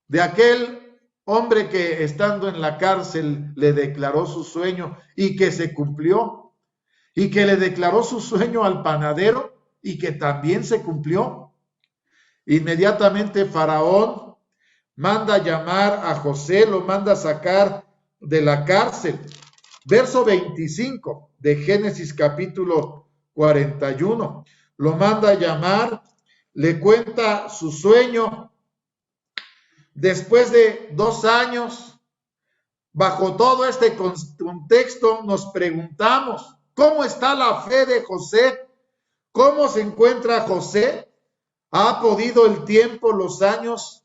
de aquel hombre que estando en la cárcel le declaró su sueño y que se cumplió, y que le declaró su sueño al panadero y que también se cumplió. Inmediatamente Faraón manda llamar a José, lo manda sacar de la cárcel. Verso 25 de Génesis capítulo 41. Lo manda llamar, le cuenta su sueño. Después de 2 años, bajo todo este contexto, nos preguntamos, ¿cómo está la fe de José? ¿Cómo se encuentra José? ¿Ha podido el tiempo, los años,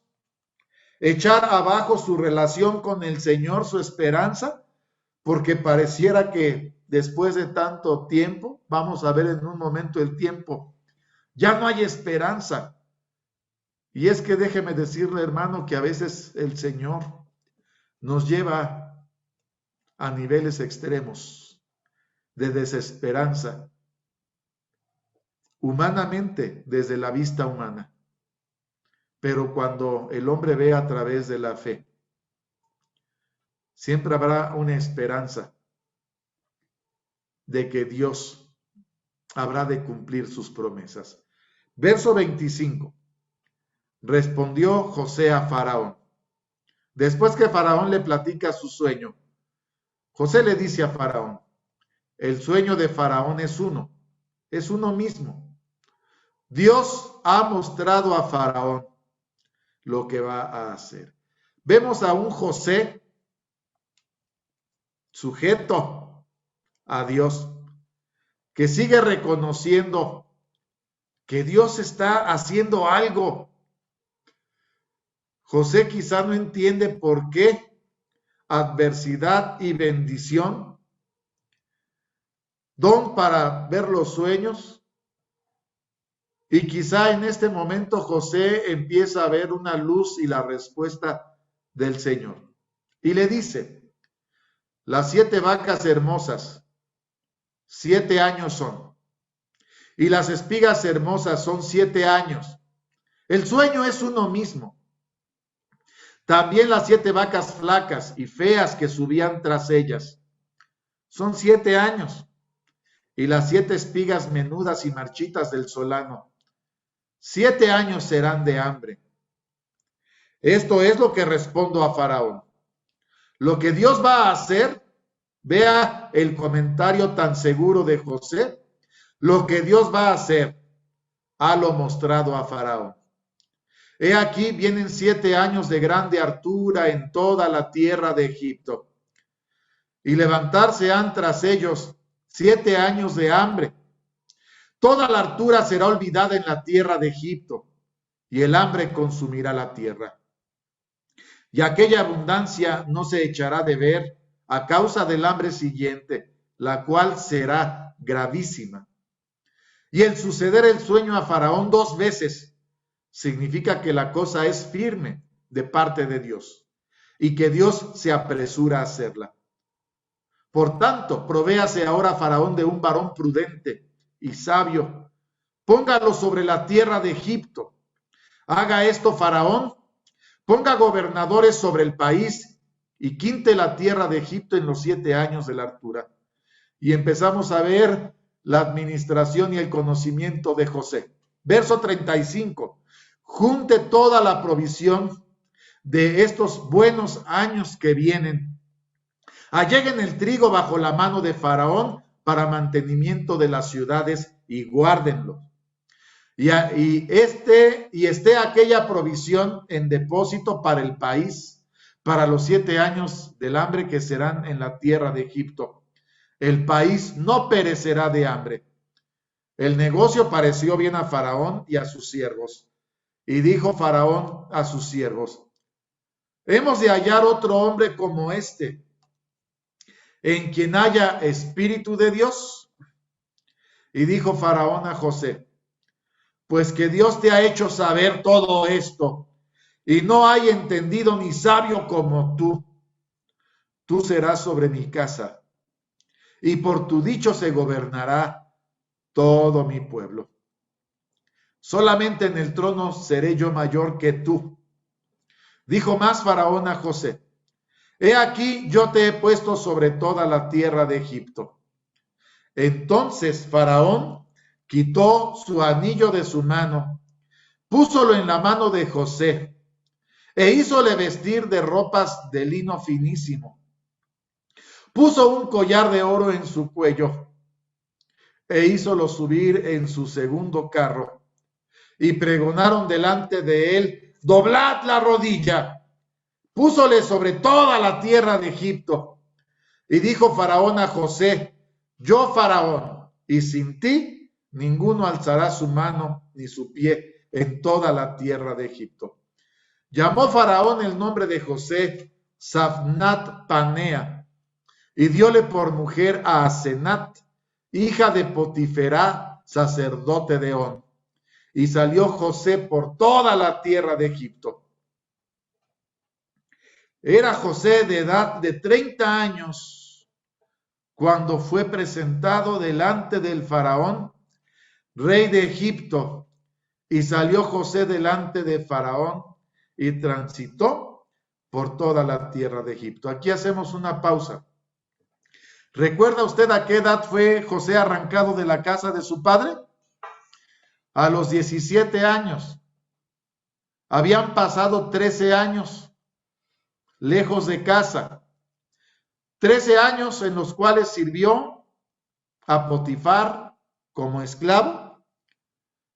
echar abajo su relación con el Señor, su esperanza? Porque pareciera que después de tanto tiempo, vamos a ver en un momento el tiempo, ya no hay esperanza. Y es que déjeme decirle, hermano, que a veces el Señor nos lleva a niveles extremos de desesperanza, humanamente, desde la vista humana. Pero cuando el hombre ve a través de la fe, siempre habrá una esperanza de que Dios habrá de cumplir sus promesas. Verso 25. Respondió José a Faraón. Después que Faraón le platica su sueño, José le dice a Faraón: el sueño de Faraón es uno mismo. Dios ha mostrado a Faraón lo que va a hacer. Vemos a un José sujeto a Dios, que sigue reconociendo que Dios está haciendo algo. José quizá no entiende por qué adversidad y bendición, don para ver los sueños, y quizá en este momento José empieza a ver una luz y la respuesta del Señor. Y le dice: las 7 vacas hermosas, 7 años son, y las espigas hermosas son 7 años. El sueño es uno mismo. También las 7 vacas flacas y feas que subían tras ellas son 7 años. Y las 7 espigas menudas y marchitas del solano, 7 años serán de hambre. Esto es lo que respondo a Faraón. Lo que Dios va a hacer, vea el comentario tan seguro de José, lo que Dios va a hacer, ha lo mostrado a Faraón. He aquí vienen 7 años de grande hartura en toda la tierra de Egipto, y levantarse han tras ellos 7 años de hambre. Toda la hartura será olvidada en la tierra de Egipto, y el hambre consumirá la tierra. Y aquella abundancia no se echará de ver a causa del hambre siguiente, la cual será gravísima. Y el suceder el sueño a Faraón 2 veces significa que la cosa es firme de parte de Dios y que Dios se apresura a hacerla. Por tanto, provéase ahora Faraón de un varón prudente y sabio. Póngalo sobre la tierra de Egipto. Haga esto Faraón. Ponga gobernadores sobre el país y quinte la tierra de Egipto en los 7 años de la hartura. Y empezamos a ver la administración y el conocimiento de José. Verso 35. Junte toda la provisión de estos buenos años que vienen. Alleguen el trigo bajo la mano de Faraón para mantenimiento de las ciudades y guárdenlo. Y esté aquella provisión en depósito para el país, para los 7 años del hambre que serán en la tierra de Egipto. El país no perecerá de hambre. El negocio pareció bien a Faraón y a sus siervos. Y dijo Faraón a sus siervos: hemos de hallar otro hombre como este, en quien haya espíritu de Dios. Y dijo Faraón a José: pues que Dios te ha hecho saber todo esto, y no hay entendido ni sabio como tú serás sobre mi casa, y por tu dicho se gobernará todo mi pueblo. Solamente en el trono seré yo mayor que tú. Dijo más Faraón a José: he aquí yo te he puesto sobre toda la tierra de Egipto. Entonces Faraón quitó su anillo de su mano, púsolo en la mano de José, e hízole vestir de ropas de lino finísimo. Puso un collar de oro en su cuello, e hízolo subir en su segundo carro, y pregonaron delante de él: doblad la rodilla. Púsole sobre toda la tierra de Egipto. Y dijo Faraón a José: yo Faraón, y sin ti ninguno alzará su mano ni su pie en toda la tierra de Egipto. Llamó Faraón el nombre de José Safnat Panea, y dióle por mujer a Asenat, hija de Potiferá, sacerdote de On. Y salió José por toda la tierra de Egipto. Era José de edad de 30 años cuando fue presentado delante del Faraón, rey de Egipto, y salió José delante de Faraón y transitó por toda la tierra de Egipto. Aquí hacemos una pausa. ¿Recuerda usted a qué edad fue José arrancado de la casa de su padre? A los 17 años. Habían pasado 13 años lejos de casa. 13 años en los cuales sirvió a Potifar como esclavo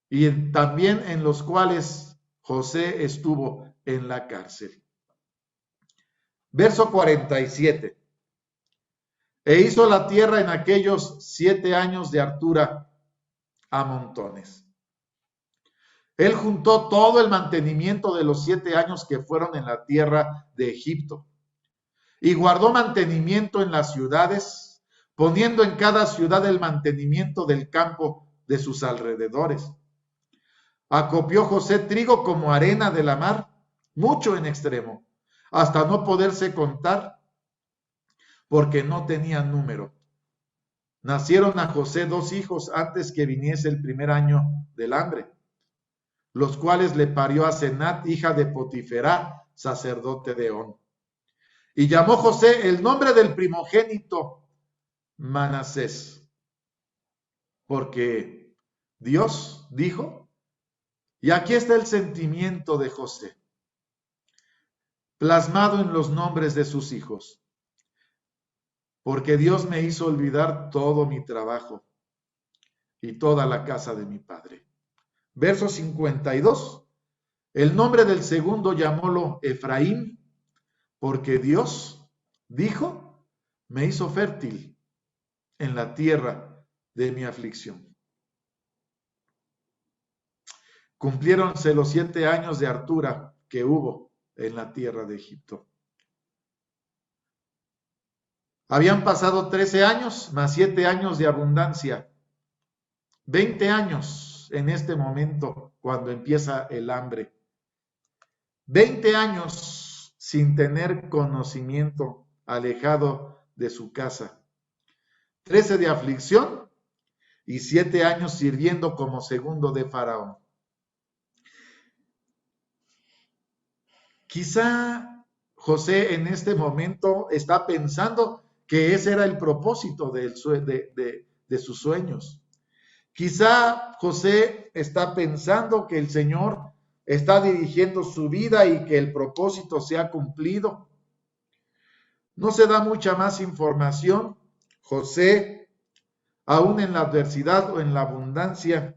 y también en los cuales José estuvo en la cárcel. Verso 47. E hizo la tierra en aquellos 7 años de hartura a montones. Él juntó todo el mantenimiento de los 7 años que fueron en la tierra de Egipto y guardó mantenimiento en las ciudades, poniendo en cada ciudad el mantenimiento del campo de sus alrededores. Acopió José trigo como arena de la mar, mucho en extremo, hasta no poderse contar, porque no tenía número. Nacieron a José 2 hijos antes que viniese el primer año del hambre, los cuales le parió a Asenat, hija de Potiferá, sacerdote de On. Y llamó José el nombre del primogénito Manasés, porque Dios dijo, y aquí está el sentimiento de José, plasmado en los nombres de sus hijos, porque Dios me hizo olvidar todo mi trabajo y toda la casa de mi padre. Verso 52. El nombre del segundo llamólo Efraín, porque Dios dijo, me hizo fértil en la tierra de mi aflicción. Cumpliéronse los 7 años de hartura que hubo en la tierra de Egipto. Habían pasado 13 años más 7 años de abundancia. 20 años en este momento cuando empieza el hambre. 20 años sin tener conocimiento, alejado de su casa. 13 de aflicción y 7 años sirviendo como segundo de Faraón. Quizá José en este momento está pensando que ese era el propósito de sus sueños. Quizá José está pensando que el Señor está dirigiendo su vida y que el propósito se ha cumplido. No se da mucha más información. José, aún en la adversidad o en la abundancia,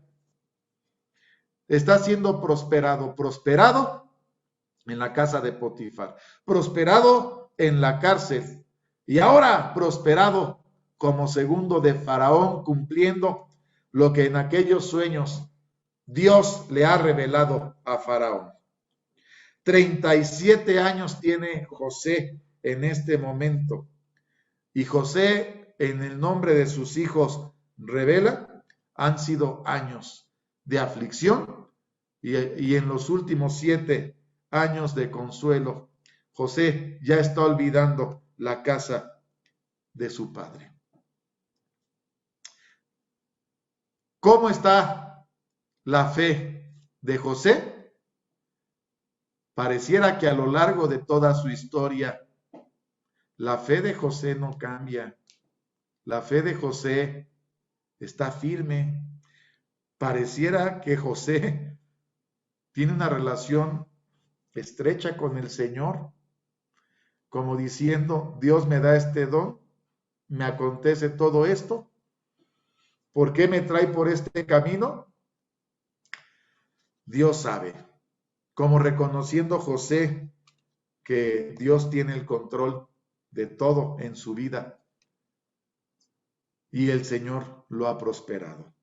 está siendo prosperado en la casa de Potifar, prosperado en la cárcel y ahora prosperado como segundo de Faraón, cumpliendo lo que en aquellos sueños Dios le ha revelado a Faraón. 37 años tiene José en este momento. Y José, en el nombre de sus hijos, revela, han sido años de aflicción y en los últimos 7 años de consuelo, José ya está olvidando la casa de su padre. ¿Cómo está la fe de José? Pareciera que a lo largo de toda su historia, la fe de José no cambia. La fe de José está firme. Pareciera que José tiene una relación estrecha con el Señor, como diciendo, Dios me da este don, me acontece todo esto, ¿por qué me trae por este camino? Dios sabe, como reconociendo José que Dios tiene el control de todo en su vida y el Señor lo ha prosperado.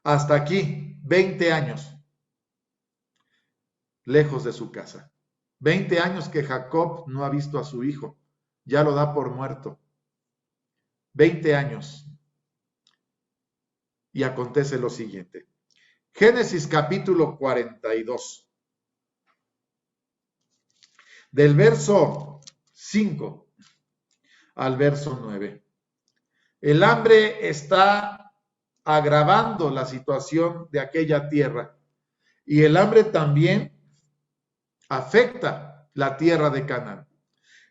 Hasta aquí, 20 años lejos de su casa. 20 años que Jacob no ha visto a su hijo, ya lo da por muerto. 20 años. Y acontece lo siguiente. Génesis capítulo 42. Del verso 5 al verso 9. El hambre está agravando la situación de aquella tierra y el hambre también afecta la tierra de Canaán.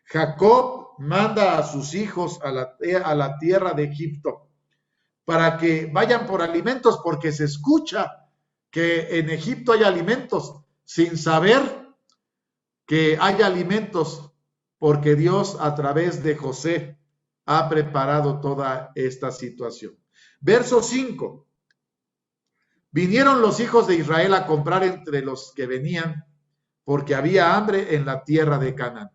Jacob manda a sus hijos a la tierra de Egipto para que vayan por alimentos, porque se escucha que en Egipto hay alimentos, sin saber que hay alimentos, porque Dios a través de José ha preparado toda esta situación. Verso 5. Vinieron los hijos de Israel a comprar entre los que venían, porque había hambre en la tierra de Canaán.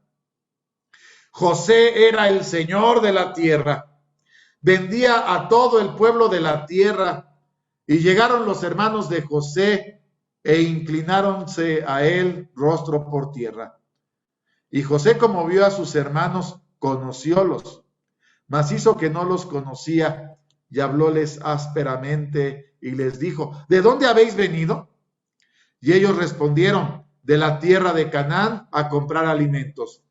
José era el señor de la tierra, vendía a todo el pueblo de la tierra, y llegaron los hermanos de José e inclináronse a él rostro por tierra. Y José, como vio a sus hermanos, conociólos, mas hizo que no los conocía y hablóles ásperamente y les dijo, ¿de dónde habéis venido? Y ellos respondieron, de la tierra de Canaán a comprar alimentos.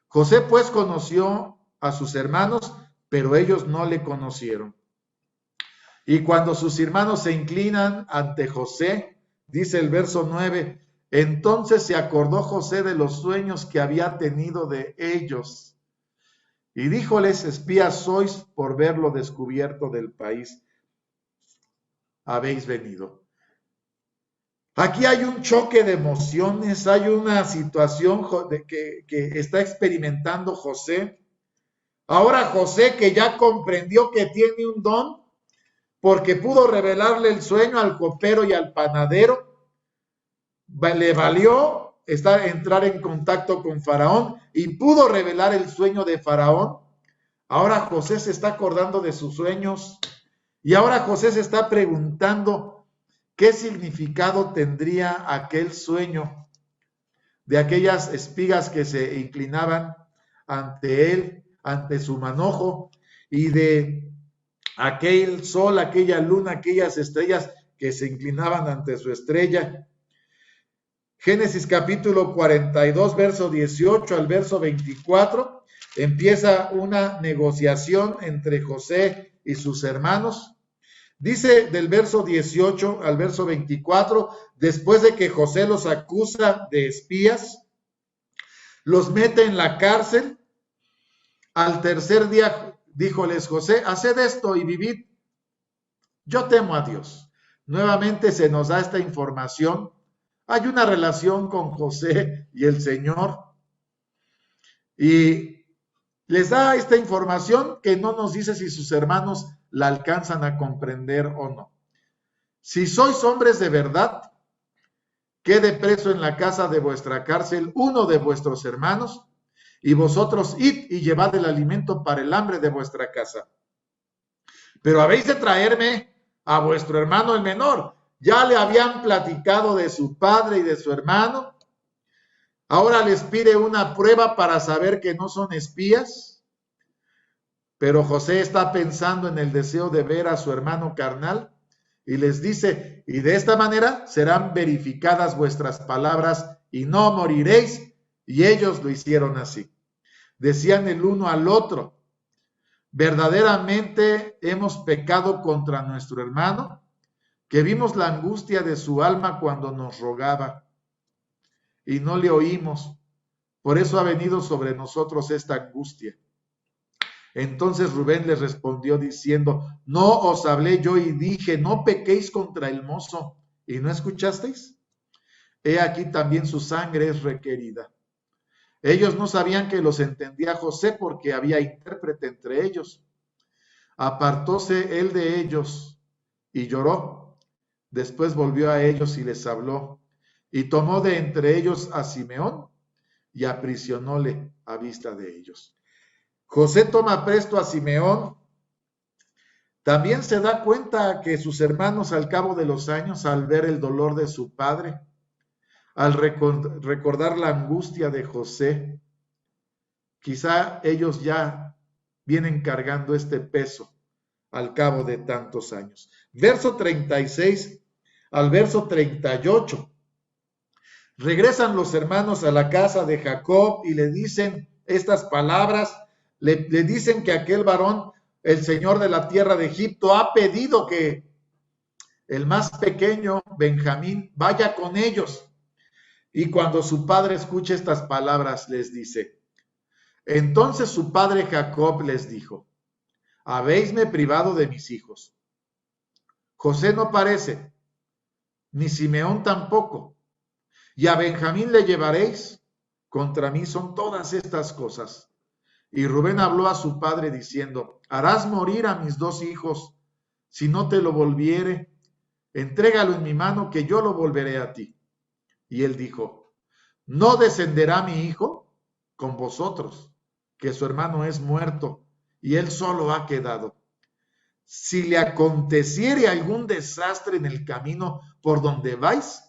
José pues conoció a sus hermanos, pero ellos no le conocieron. Y cuando sus hermanos se inclinan ante José, dice el verso 9, entonces se acordó José de los sueños que había tenido de ellos. Y díjoles, espías sois por verlo descubierto del país. Habéis venido. Aquí hay un choque de emociones, hay una situación que está experimentando José. Ahora José, que ya comprendió que tiene un don, porque pudo revelarle el sueño al copero y al panadero, le valió entrar en contacto con Faraón y pudo revelar el sueño de Faraón. Ahora José se está acordando de sus sueños y ahora José se está preguntando qué significado tendría aquel sueño de aquellas espigas que se inclinaban ante él ante su manojo, y de aquel sol, aquella luna, aquellas estrellas que se inclinaban ante su estrella. Génesis capítulo 42, verso 18 al verso 24, empieza una negociación entre José y sus hermanos. Dice del verso 18 al verso 24, después de que José los acusa de espías, los mete en la cárcel. Al tercer día díjoles José, haced esto y vivid. Yo temo a Dios. Nuevamente se nos da esta información. Hay una relación con José y el Señor. Y les da esta información que no nos dice si sus hermanos la alcanzan a comprender o no. Si sois hombres de verdad, quede preso en la casa de vuestra cárcel uno de vuestros hermanos, y vosotros id y llevad el alimento para el hambre de vuestra casa. Pero habéis de traerme a vuestro hermano el menor. Ya le habían platicado de su padre y de su hermano. Ahora les pide una prueba para saber que no son espías. Pero José está pensando en el deseo de ver a su hermano carnal y les dice, y de esta manera serán verificadas vuestras palabras y no moriréis. Y ellos lo hicieron así. Decían el uno al otro, verdaderamente hemos pecado contra nuestro hermano, que vimos la angustia de su alma cuando nos rogaba y no le oímos. Por eso ha venido sobre nosotros esta angustia. Entonces Rubén les respondió diciendo, no os hablé yo y dije, no pequéis contra el mozo, ¿y no escuchasteis? He aquí también su sangre es requerida. Ellos no sabían que los entendía José porque había intérprete entre ellos. Apartóse él de ellos y lloró. Después volvió a ellos y les habló. Y tomó de entre ellos a Simeón y aprisionóle a vista de ellos. José toma presto a Simeón. También se da cuenta que sus hermanos al cabo de los años, al ver el dolor de su padre, al recordar la angustia de José, quizá ellos ya vienen cargando este peso al cabo de tantos años. Verso 36 al verso 38. Regresan los hermanos a la casa de Jacob y le dicen estas palabras. Le dicen que aquel varón, el señor de la tierra de Egipto, ha pedido que el más pequeño, Benjamín, vaya con ellos. Y cuando su padre escucha estas palabras, les dice, entonces su padre Jacob les dijo, habéisme privado de mis hijos. José no parece, ni Simeón tampoco, y a Benjamín le llevaréis. Contra mí son todas estas cosas. Y Rubén habló a su padre diciendo, harás morir a mis dos hijos, si no te lo volviere, entrégalo en mi mano, que yo lo volveré a ti. Y él dijo, ¿no descenderá mi hijo con vosotros, que su hermano es muerto y él solo ha quedado? Si le aconteciere algún desastre en el camino por donde vais,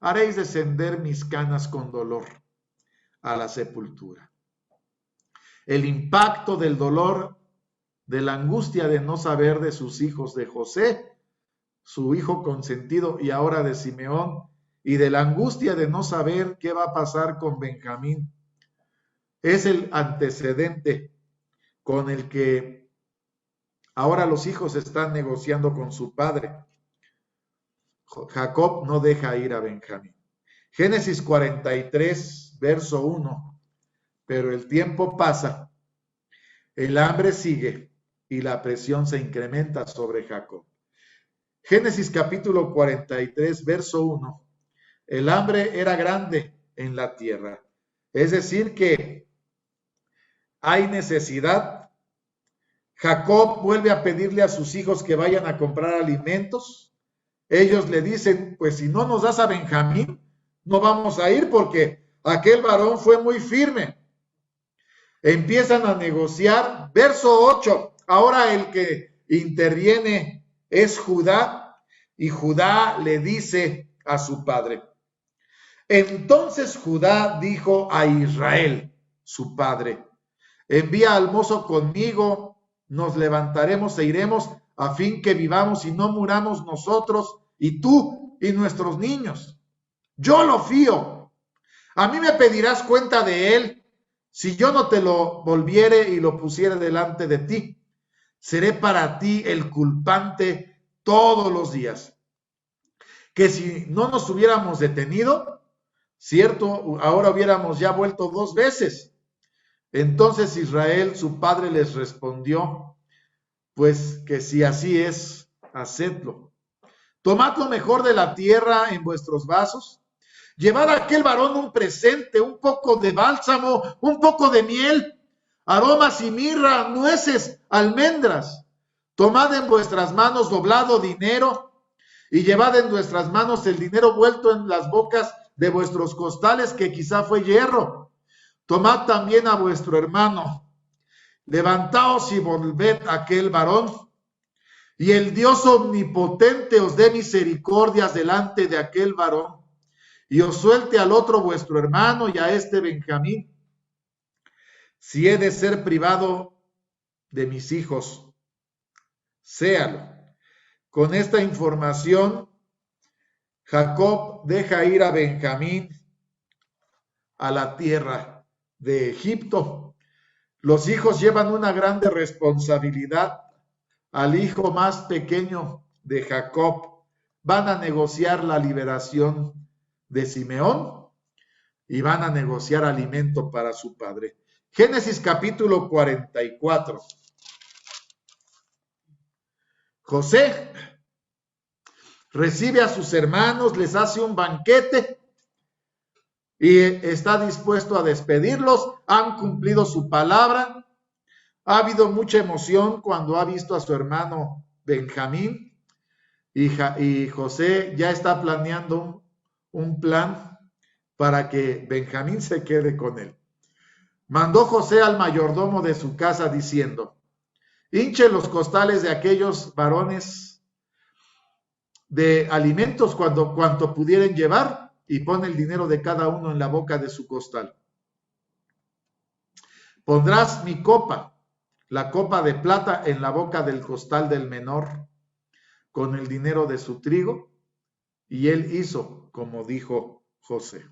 haréis descender mis canas con dolor a la sepultura. El impacto del dolor, de la angustia de no saber de sus hijos, de José, su hijo consentido, y ahora de Simeón, y de la angustia de no saber qué va a pasar con Benjamín, es el antecedente con el que ahora los hijos están negociando con su padre. Jacob no deja ir a Benjamín. Génesis 43, verso 1. Pero el tiempo pasa, el hambre sigue y la presión se incrementa sobre Jacob. Génesis capítulo 43, verso 1. El hambre era grande en la tierra. Es decir que hay necesidad. Jacob vuelve a pedirle a sus hijos que vayan a comprar alimentos. Ellos le dicen, pues si no nos das a Benjamín, no vamos a ir porque aquel varón fue muy firme. Empiezan a negociar. Verso 8. Ahora el que interviene es Judá, y Judá le dice a su padre. Entonces Judá dijo a Israel, su padre, envía al mozo conmigo, nos levantaremos e iremos a fin que vivamos y no muramos nosotros y tú y nuestros niños. Yo lo fío. A mí me pedirás cuenta de él si yo no te lo volviere y lo pusiere delante de ti. Seré para ti el culpante todos los días. Que si no nos hubiéramos detenido, cierto, ahora hubiéramos ya vuelto 2 veces. Entonces Israel, su padre, les respondió, pues que si así es, hacedlo. Tomad lo mejor de la tierra en vuestros vasos, llevad a aquel varón un presente, un poco de bálsamo, un poco de miel, aromas y mirra, nueces, almendras. Tomad en vuestras manos doblado dinero y llevad en vuestras manos el dinero vuelto en las bocas de vuestros costales, que quizá fue hierro. Tomad también a vuestro hermano. Levantaos y volved a aquel varón, y el Dios omnipotente os dé misericordias delante de aquel varón, y os suelte al otro vuestro hermano y a este Benjamín. Si he de ser privado de mis hijos, séalo. Con esta información, Jacob deja ir a Benjamín a la tierra de Egipto. Los hijos llevan una grande responsabilidad. Al hijo más pequeño de Jacob van a negociar la liberación de Simeón y van a negociar alimento para su padre. Génesis capítulo 44. José recibe a sus hermanos, les hace un banquete y está dispuesto a despedirlos. Han cumplido su palabra. Ha habido mucha emoción cuando ha visto a su hermano Benjamín y José ya está planeando un plan para que Benjamín se quede con él. Mandó José al mayordomo de su casa diciendo, hinche los costales de aquellos varones de alimentos cuanto pudieran llevar y pone el dinero de cada uno en la boca de su costal. Pondrás mi copa, la copa de plata, en la boca del costal del menor, con el dinero de su trigo. Y él hizo como dijo José.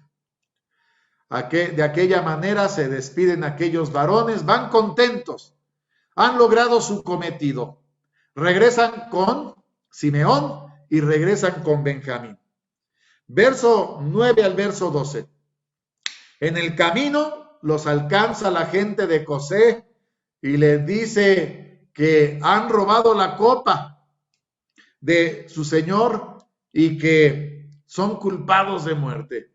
De aquella manera se despiden aquellos varones, van contentos, han logrado su cometido. Regresan con Simeón y regresan con Benjamín. Verso 9 al verso 12. En el camino los alcanza la gente de José y les dice que han robado la copa de su señor y que son culpados de muerte.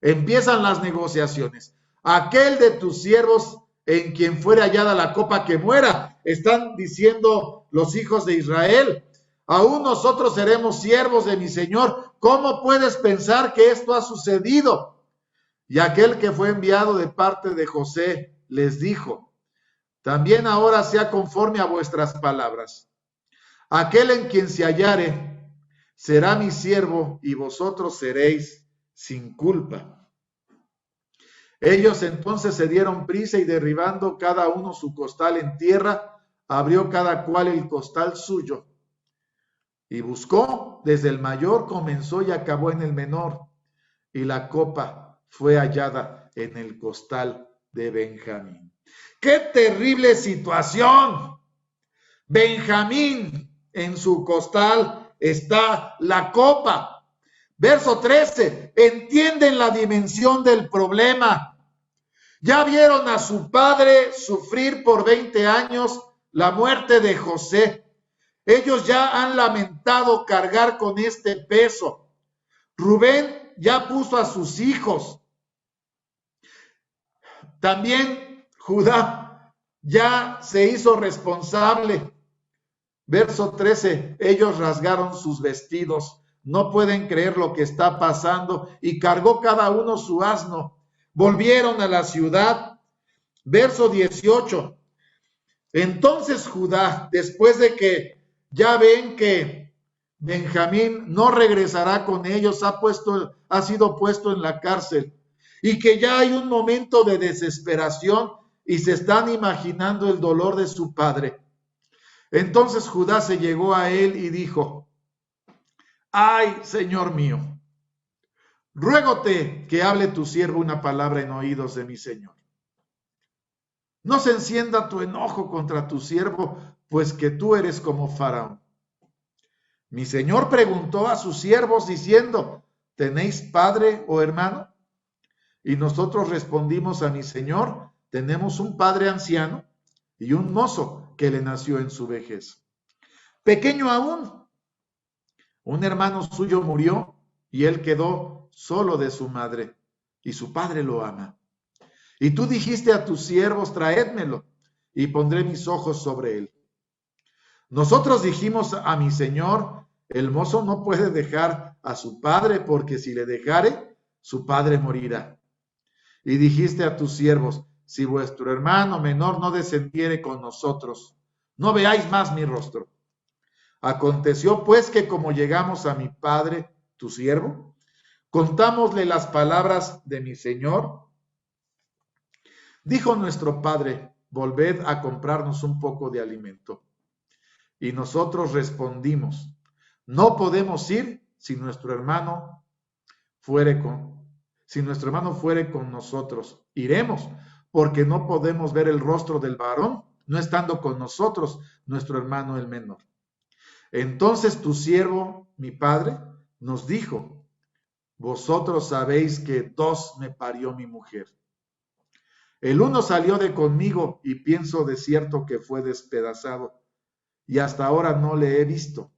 Empiezan las negociaciones. Aquel de tus siervos en quien fuere hallada la copa, que muera. Están diciendo los hijos de Israel. Aún nosotros seremos siervos de mi señor. ¿Cómo puedes pensar que esto ha sucedido? Y aquel que fue enviado de parte de José les dijo, también ahora sea conforme a vuestras palabras. Aquel en quien se hallare será mi siervo y vosotros seréis sin culpa. Ellos entonces se dieron prisa y derribando cada uno su costal en tierra, abrió cada cual el costal suyo y buscó, desde el mayor comenzó y acabó en el menor, y la copa fue hallada en el costal de Benjamín. ¡Qué terrible situación! Benjamín, en su costal está la copa. Verso 13, entienden la dimensión del problema. Ya vieron a su padre sufrir por 20 años la muerte de José. Ellos ya han lamentado cargar con este peso. Rubén ya puso a sus hijos. También Judá ya se hizo responsable. Verso 13, ellos rasgaron sus vestidos. No pueden creer lo que está pasando y cargó cada uno su asno. Volvieron a la ciudad. Verso 18. Entonces Judá, después de que ya ven que Benjamín no regresará con ellos, ha sido puesto en la cárcel y que ya hay un momento de desesperación, y se están imaginando el dolor de su padre. Entonces Judá se llegó a él y dijo: ay, Señor mío, ruégote que hable tu siervo una palabra en oídos de mi Señor. No se encienda tu enojo contra tu siervo, pues que tú eres como Faraón. Mi Señor preguntó a sus siervos diciendo: ¿tenéis padre o hermano? Y nosotros respondimos a mi Señor: tenemos un padre anciano y un mozo que le nació en su vejez. Pequeño aún, un hermano suyo murió y él quedó solo de su madre, y su padre lo ama. Y tú dijiste a tus siervos: traédmelo, y pondré mis ojos sobre él. Nosotros dijimos a mi Señor: el mozo no puede dejar a su padre, porque si le dejare, su padre morirá. Y dijiste a tus siervos: si vuestro hermano menor no descendiere con nosotros, no veáis más mi rostro. Aconteció pues que como llegamos a mi padre, tu siervo, contámosle las palabras de mi Señor. Dijo nuestro padre: volved a comprarnos un poco de alimento. Y nosotros respondimos: no podemos ir si nuestro hermano fuere con nosotros. Iremos, porque no podemos ver el rostro del varón, no estando con nosotros nuestro hermano el menor. Entonces tu siervo, mi padre, nos dijo: vosotros sabéis que 2 me parió mi mujer. El uno salió de conmigo y pienso de cierto que fue despedazado, y hasta ahora no le he visto.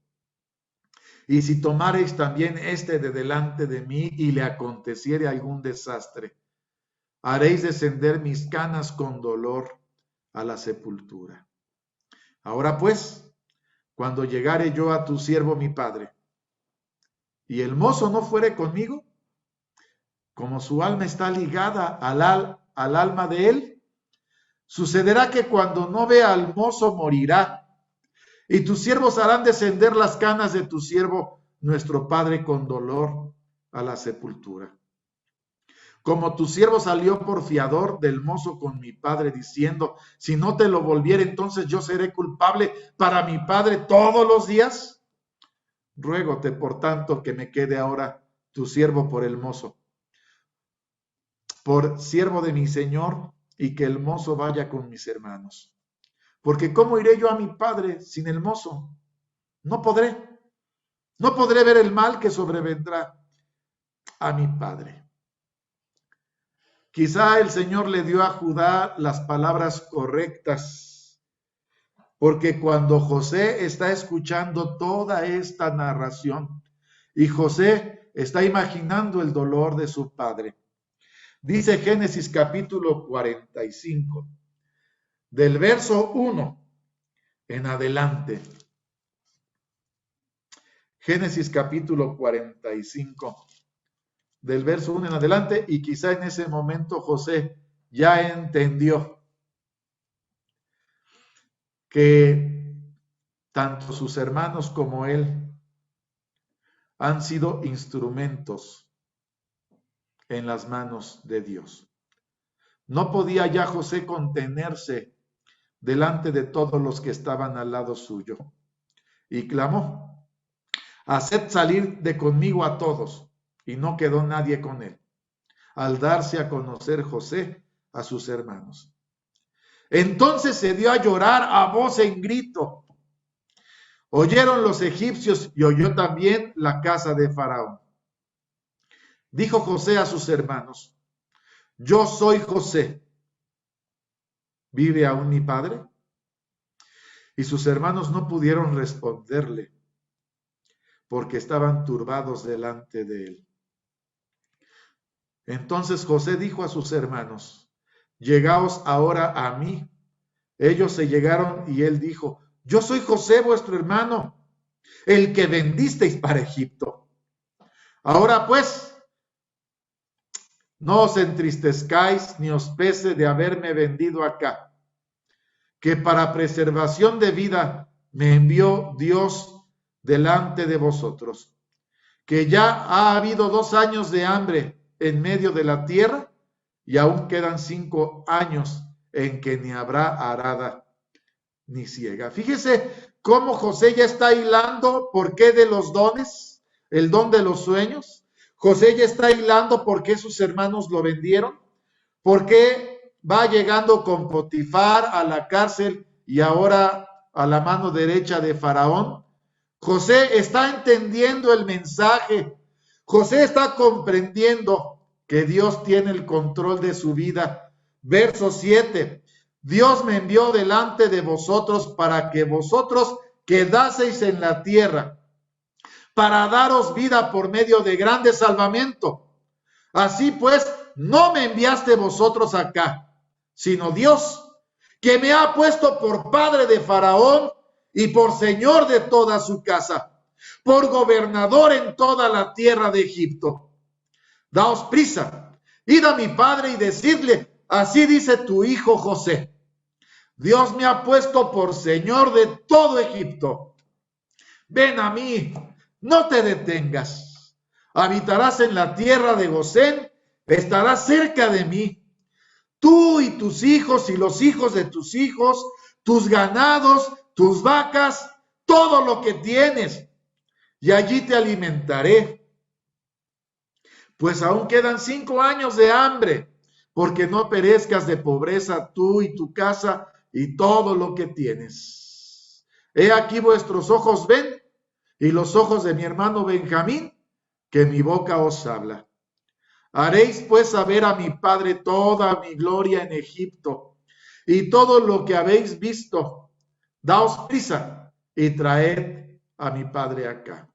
Y si tomareis también este de delante de mí y le aconteciere algún desastre, haréis descender mis canas con dolor a la sepultura. Ahora pues, cuando llegare yo a tu siervo mi padre, y el mozo no fuere conmigo, como su alma está ligada al alma de él, sucederá que cuando no vea al mozo morirá, y tus siervos harán descender las canas de tu siervo nuestro padre con dolor a la sepultura. Como tu siervo salió por fiador del mozo con mi padre, diciendo: si no te lo volviere, entonces yo seré culpable para mi padre todos los días. Ruégote, por tanto, que me quede ahora tu siervo por el mozo, por siervo de mi Señor, y que el mozo vaya con mis hermanos. Porque ¿cómo iré yo a mi padre sin el mozo? No podré ver el mal que sobrevendrá a mi padre. Quizá el Señor le dio a Judá las palabras correctas, porque cuando José está escuchando toda esta narración y José está imaginando el dolor de su padre, dice Génesis capítulo 45, del verso 1 en adelante. Génesis capítulo 45, del verso 1 en adelante, y quizá en ese momento José ya entendió que tanto sus hermanos como él han sido instrumentos en las manos de Dios. No podía ya José contenerse delante de todos los que estaban al lado suyo, y clamó: haced salir de conmigo a todos. Y no quedó nadie con él, al darse a conocer José a sus hermanos. Entonces se dio a llorar a voz en grito. Oyeron los egipcios y oyó también la casa de Faraón. Dijo José a sus hermanos: yo soy José. ¿Vive aún mi padre? Y sus hermanos no pudieron responderle, porque estaban turbados delante de él. Entonces José dijo a sus hermanos: llegaos ahora a mí. Ellos se llegaron y él dijo: yo soy José vuestro hermano, el que vendisteis para Egipto. Ahora pues, no os entristezcáis ni os pese de haberme vendido acá, que para preservación de vida me envió Dios delante de vosotros, que ya ha habido 2 años de hambre en medio de la tierra, y aún quedan 5 años en que ni habrá arada ni ciega. Fíjese cómo José ya está hilando por qué de los dones, el don de los sueños. José ya está hilando por qué sus hermanos lo vendieron, por qué va llegando con Potifar a la cárcel y ahora a la mano derecha de Faraón. José está entendiendo el mensaje. José está comprendiendo que Dios tiene el control de su vida. Verso 7. Dios me envió delante de vosotros para que vosotros quedaseis en la tierra, para daros vida por medio de grande salvamento. Así pues, no me enviaste vosotros acá, sino Dios, que me ha puesto por padre de Faraón y por señor de toda su casa, por gobernador en toda la tierra de Egipto. Daos prisa, id a mi padre y decidle, así dice tu hijo José, Dios me ha puesto por señor de todo Egipto. Ven a mí, no te detengas. Habitarás en la tierra de Gosén, estarás cerca de mí. Tú y tus hijos y los hijos de tus hijos, tus ganados, tus vacas, todo lo que tienes. Y allí te alimentaré. Pues aún quedan 5 años de hambre, porque no perezcas de pobreza tú y tu casa y todo lo que tienes. He aquí vuestros ojos ven y los ojos de mi hermano Benjamín, que mi boca os habla. Haréis pues saber a mi padre toda mi gloria en Egipto y todo lo que habéis visto. Daos prisa y traed a mi padre acá.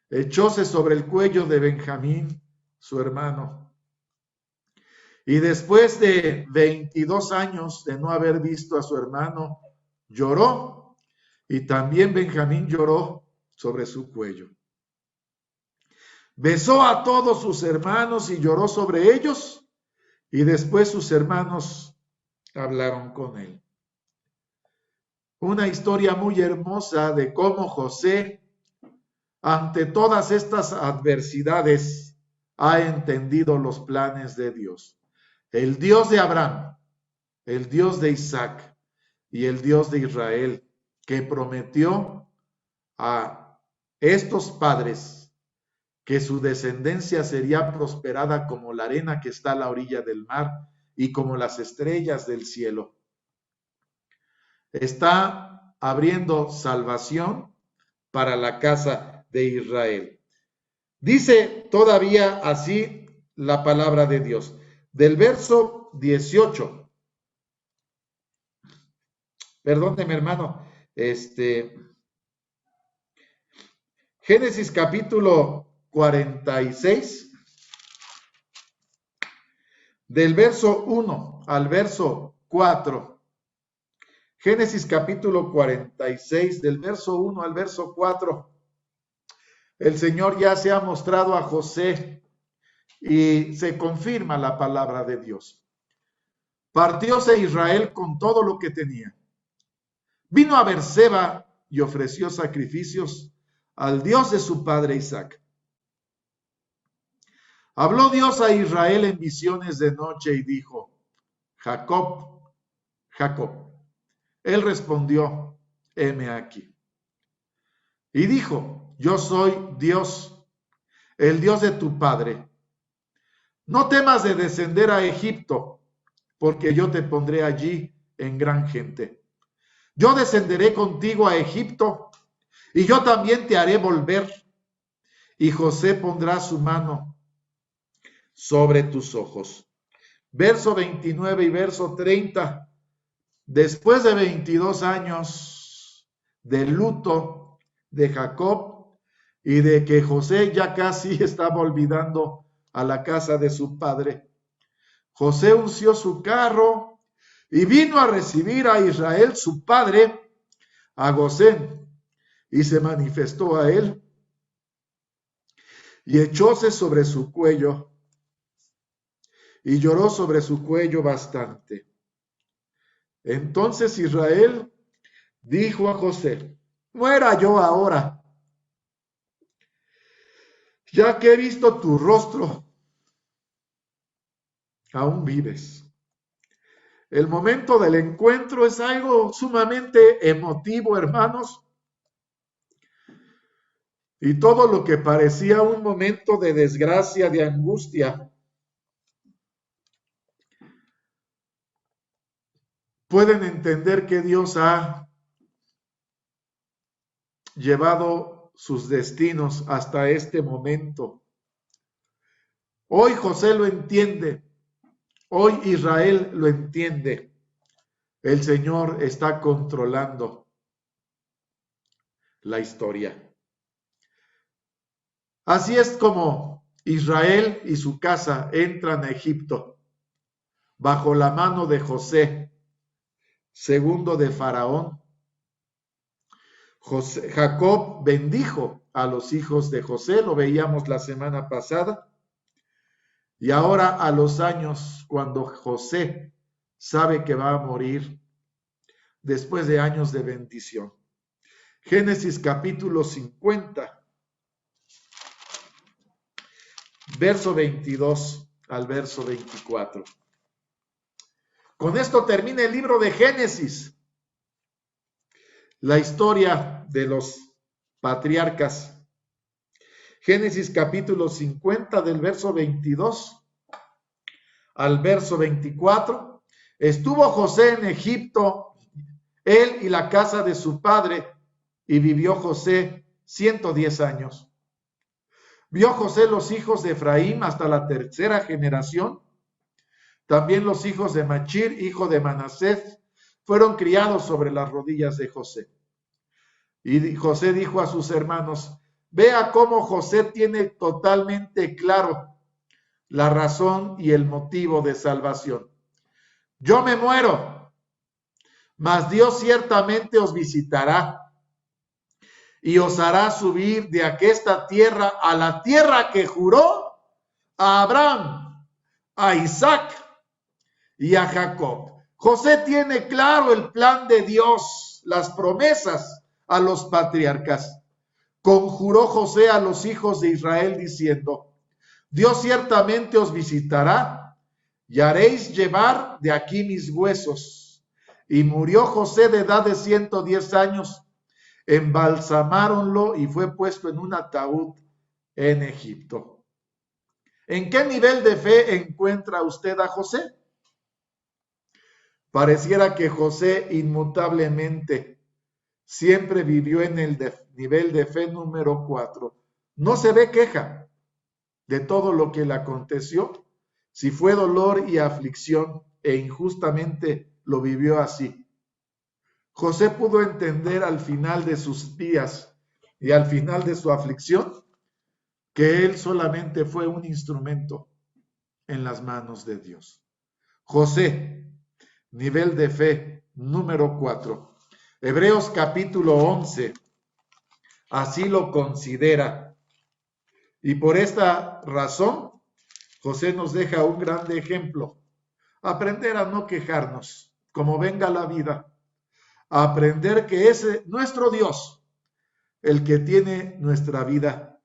Echóse sobre el cuello de Benjamín, su hermano. Y después de 22 años de no haber visto a su hermano, lloró, y también Benjamín lloró sobre su cuello. Besó a todos sus hermanos y lloró sobre ellos, y después sus hermanos hablaron con él. Una historia muy hermosa de cómo José, ante todas estas adversidades, ha entendido los planes de Dios. El Dios de Abraham, el Dios de Isaac y el Dios de Israel, que prometió a estos padres que su descendencia sería prosperada como la arena que está a la orilla del mar y como las estrellas del cielo. Está abriendo salvación para la casa de Israel. Dice todavía así la palabra de Dios. Del verso 18. Perdóneme, hermano. Génesis capítulo 46. Del verso 1 al verso 4. Génesis capítulo 46, del verso 1 al verso 4. El Señor ya se ha mostrado a José y se confirma la palabra de Dios. Partióse Israel con todo lo que tenía. Vino a Berseba y ofreció sacrificios al Dios de su padre Isaac. Habló Dios a Israel en visiones de noche y dijo, Jacob, Jacob. Él respondió, heme aquí. Y dijo, yo soy Dios, el Dios de tu padre. No temas de descender a Egipto, porque yo te pondré allí en gran gente. Yo descenderé contigo a Egipto, y yo también te haré volver. Y José pondrá su mano sobre tus ojos. Verso 29 y verso 30. Después de 22 años de luto de Jacob y de que José ya casi estaba olvidando a la casa de su padre, José unció su carro y vino a recibir a Israel, su padre, a Gosén, y se manifestó a él y echóse sobre su cuello y lloró sobre su cuello bastante. Entonces Israel dijo a José, muera yo ahora, ya que he visto tu rostro, aún vives. El momento del encuentro es algo sumamente emotivo, hermanos. Y todo lo que parecía un momento de desgracia, de angustia, pueden entender que Dios ha llevado sus destinos hasta este momento. Hoy José lo entiende, hoy Israel lo entiende. El Señor está controlando la historia. Así es como Israel y su casa entran a Egipto bajo la mano de José, segundo de Faraón. Jacob bendijo a los hijos de José, lo veíamos la semana pasada, y ahora a los años, cuando José sabe que va a morir después de años de bendición. Génesis capítulo 50, verso 22 al verso 24. Con esto termina el libro de Génesis, la historia de los patriarcas. Génesis capítulo 50 del verso 22 al verso 24. Estuvo José en Egipto, él y la casa de su padre, y vivió José 110 años. Vio José los hijos de Efraín hasta la tercera generación. También los hijos de Machir, hijo de Manasés, fueron criados sobre las rodillas de José. Y José dijo a sus hermanos: vea cómo José tiene totalmente claro la razón y el motivo de salvación. Yo me muero, mas Dios ciertamente os visitará y os hará subir de aquesta tierra a la tierra que juró a Abraham, a Isaac y a Jacob. José tiene claro el plan de Dios, las promesas a los patriarcas. Conjuró José a los hijos de Israel diciendo: Dios ciertamente os visitará y haréis llevar de aquí mis huesos. Y murió José de edad de 110 años. Embalsamáronlo y fue puesto en un ataúd en Egipto. ¿En qué nivel de fe encuentra usted a José? Pareciera que José inmutablemente siempre vivió en el nivel de fe número 4. No se ve queja de todo lo que le aconteció. Si fue dolor y aflicción e injustamente lo vivió así. José pudo entender al final de sus días y al final de su aflicción que él solamente fue un instrumento en las manos de Dios. José, nivel de fe número 4. Hebreos capítulo 11, así lo considera. Y por esta razón, José nos deja un grande ejemplo. Aprender a no quejarnos, como venga la vida. Aprender que es nuestro Dios el que tiene nuestra vida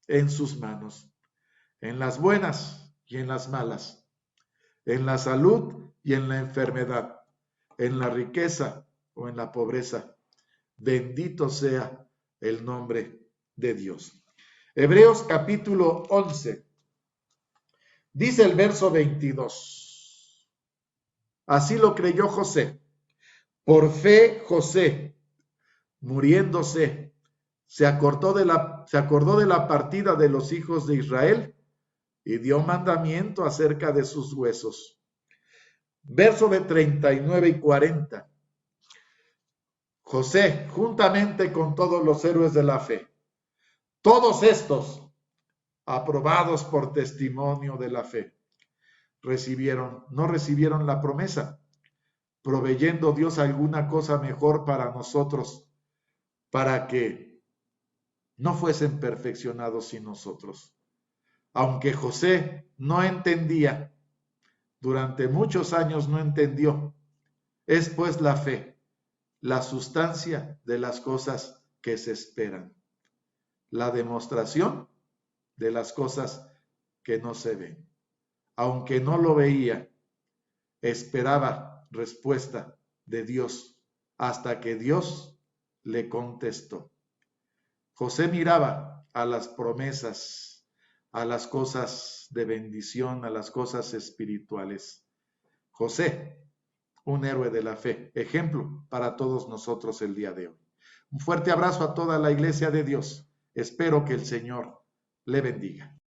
en sus manos. En las buenas y en las malas. En la salud y en la enfermedad. En la riqueza o en la pobreza. Bendito sea el nombre de Dios. Hebreos capítulo 11. Dice el verso 22. Así lo creyó José. Por fe José, muriéndose, se acordó de la partida de los hijos de Israel y dio mandamiento acerca de sus huesos. Verso de 39 y 40. José, juntamente con todos los héroes de la fe, todos estos, aprobados por testimonio de la fe, no recibieron la promesa, proveyendo Dios alguna cosa mejor para nosotros, para que no fuesen perfeccionados sin nosotros. Aunque José no entendía, durante muchos años no entendió, es pues la fe, la sustancia de las cosas que se esperan, la demostración de las cosas que no se ven. Aunque no lo veía, esperaba respuesta de Dios hasta que Dios le contestó. José miraba a las promesas, a las cosas de bendición, a las cosas espirituales. José, un héroe de la fe, ejemplo para todos nosotros el día de hoy. Un fuerte abrazo a toda la iglesia de Dios. Espero que el Señor le bendiga.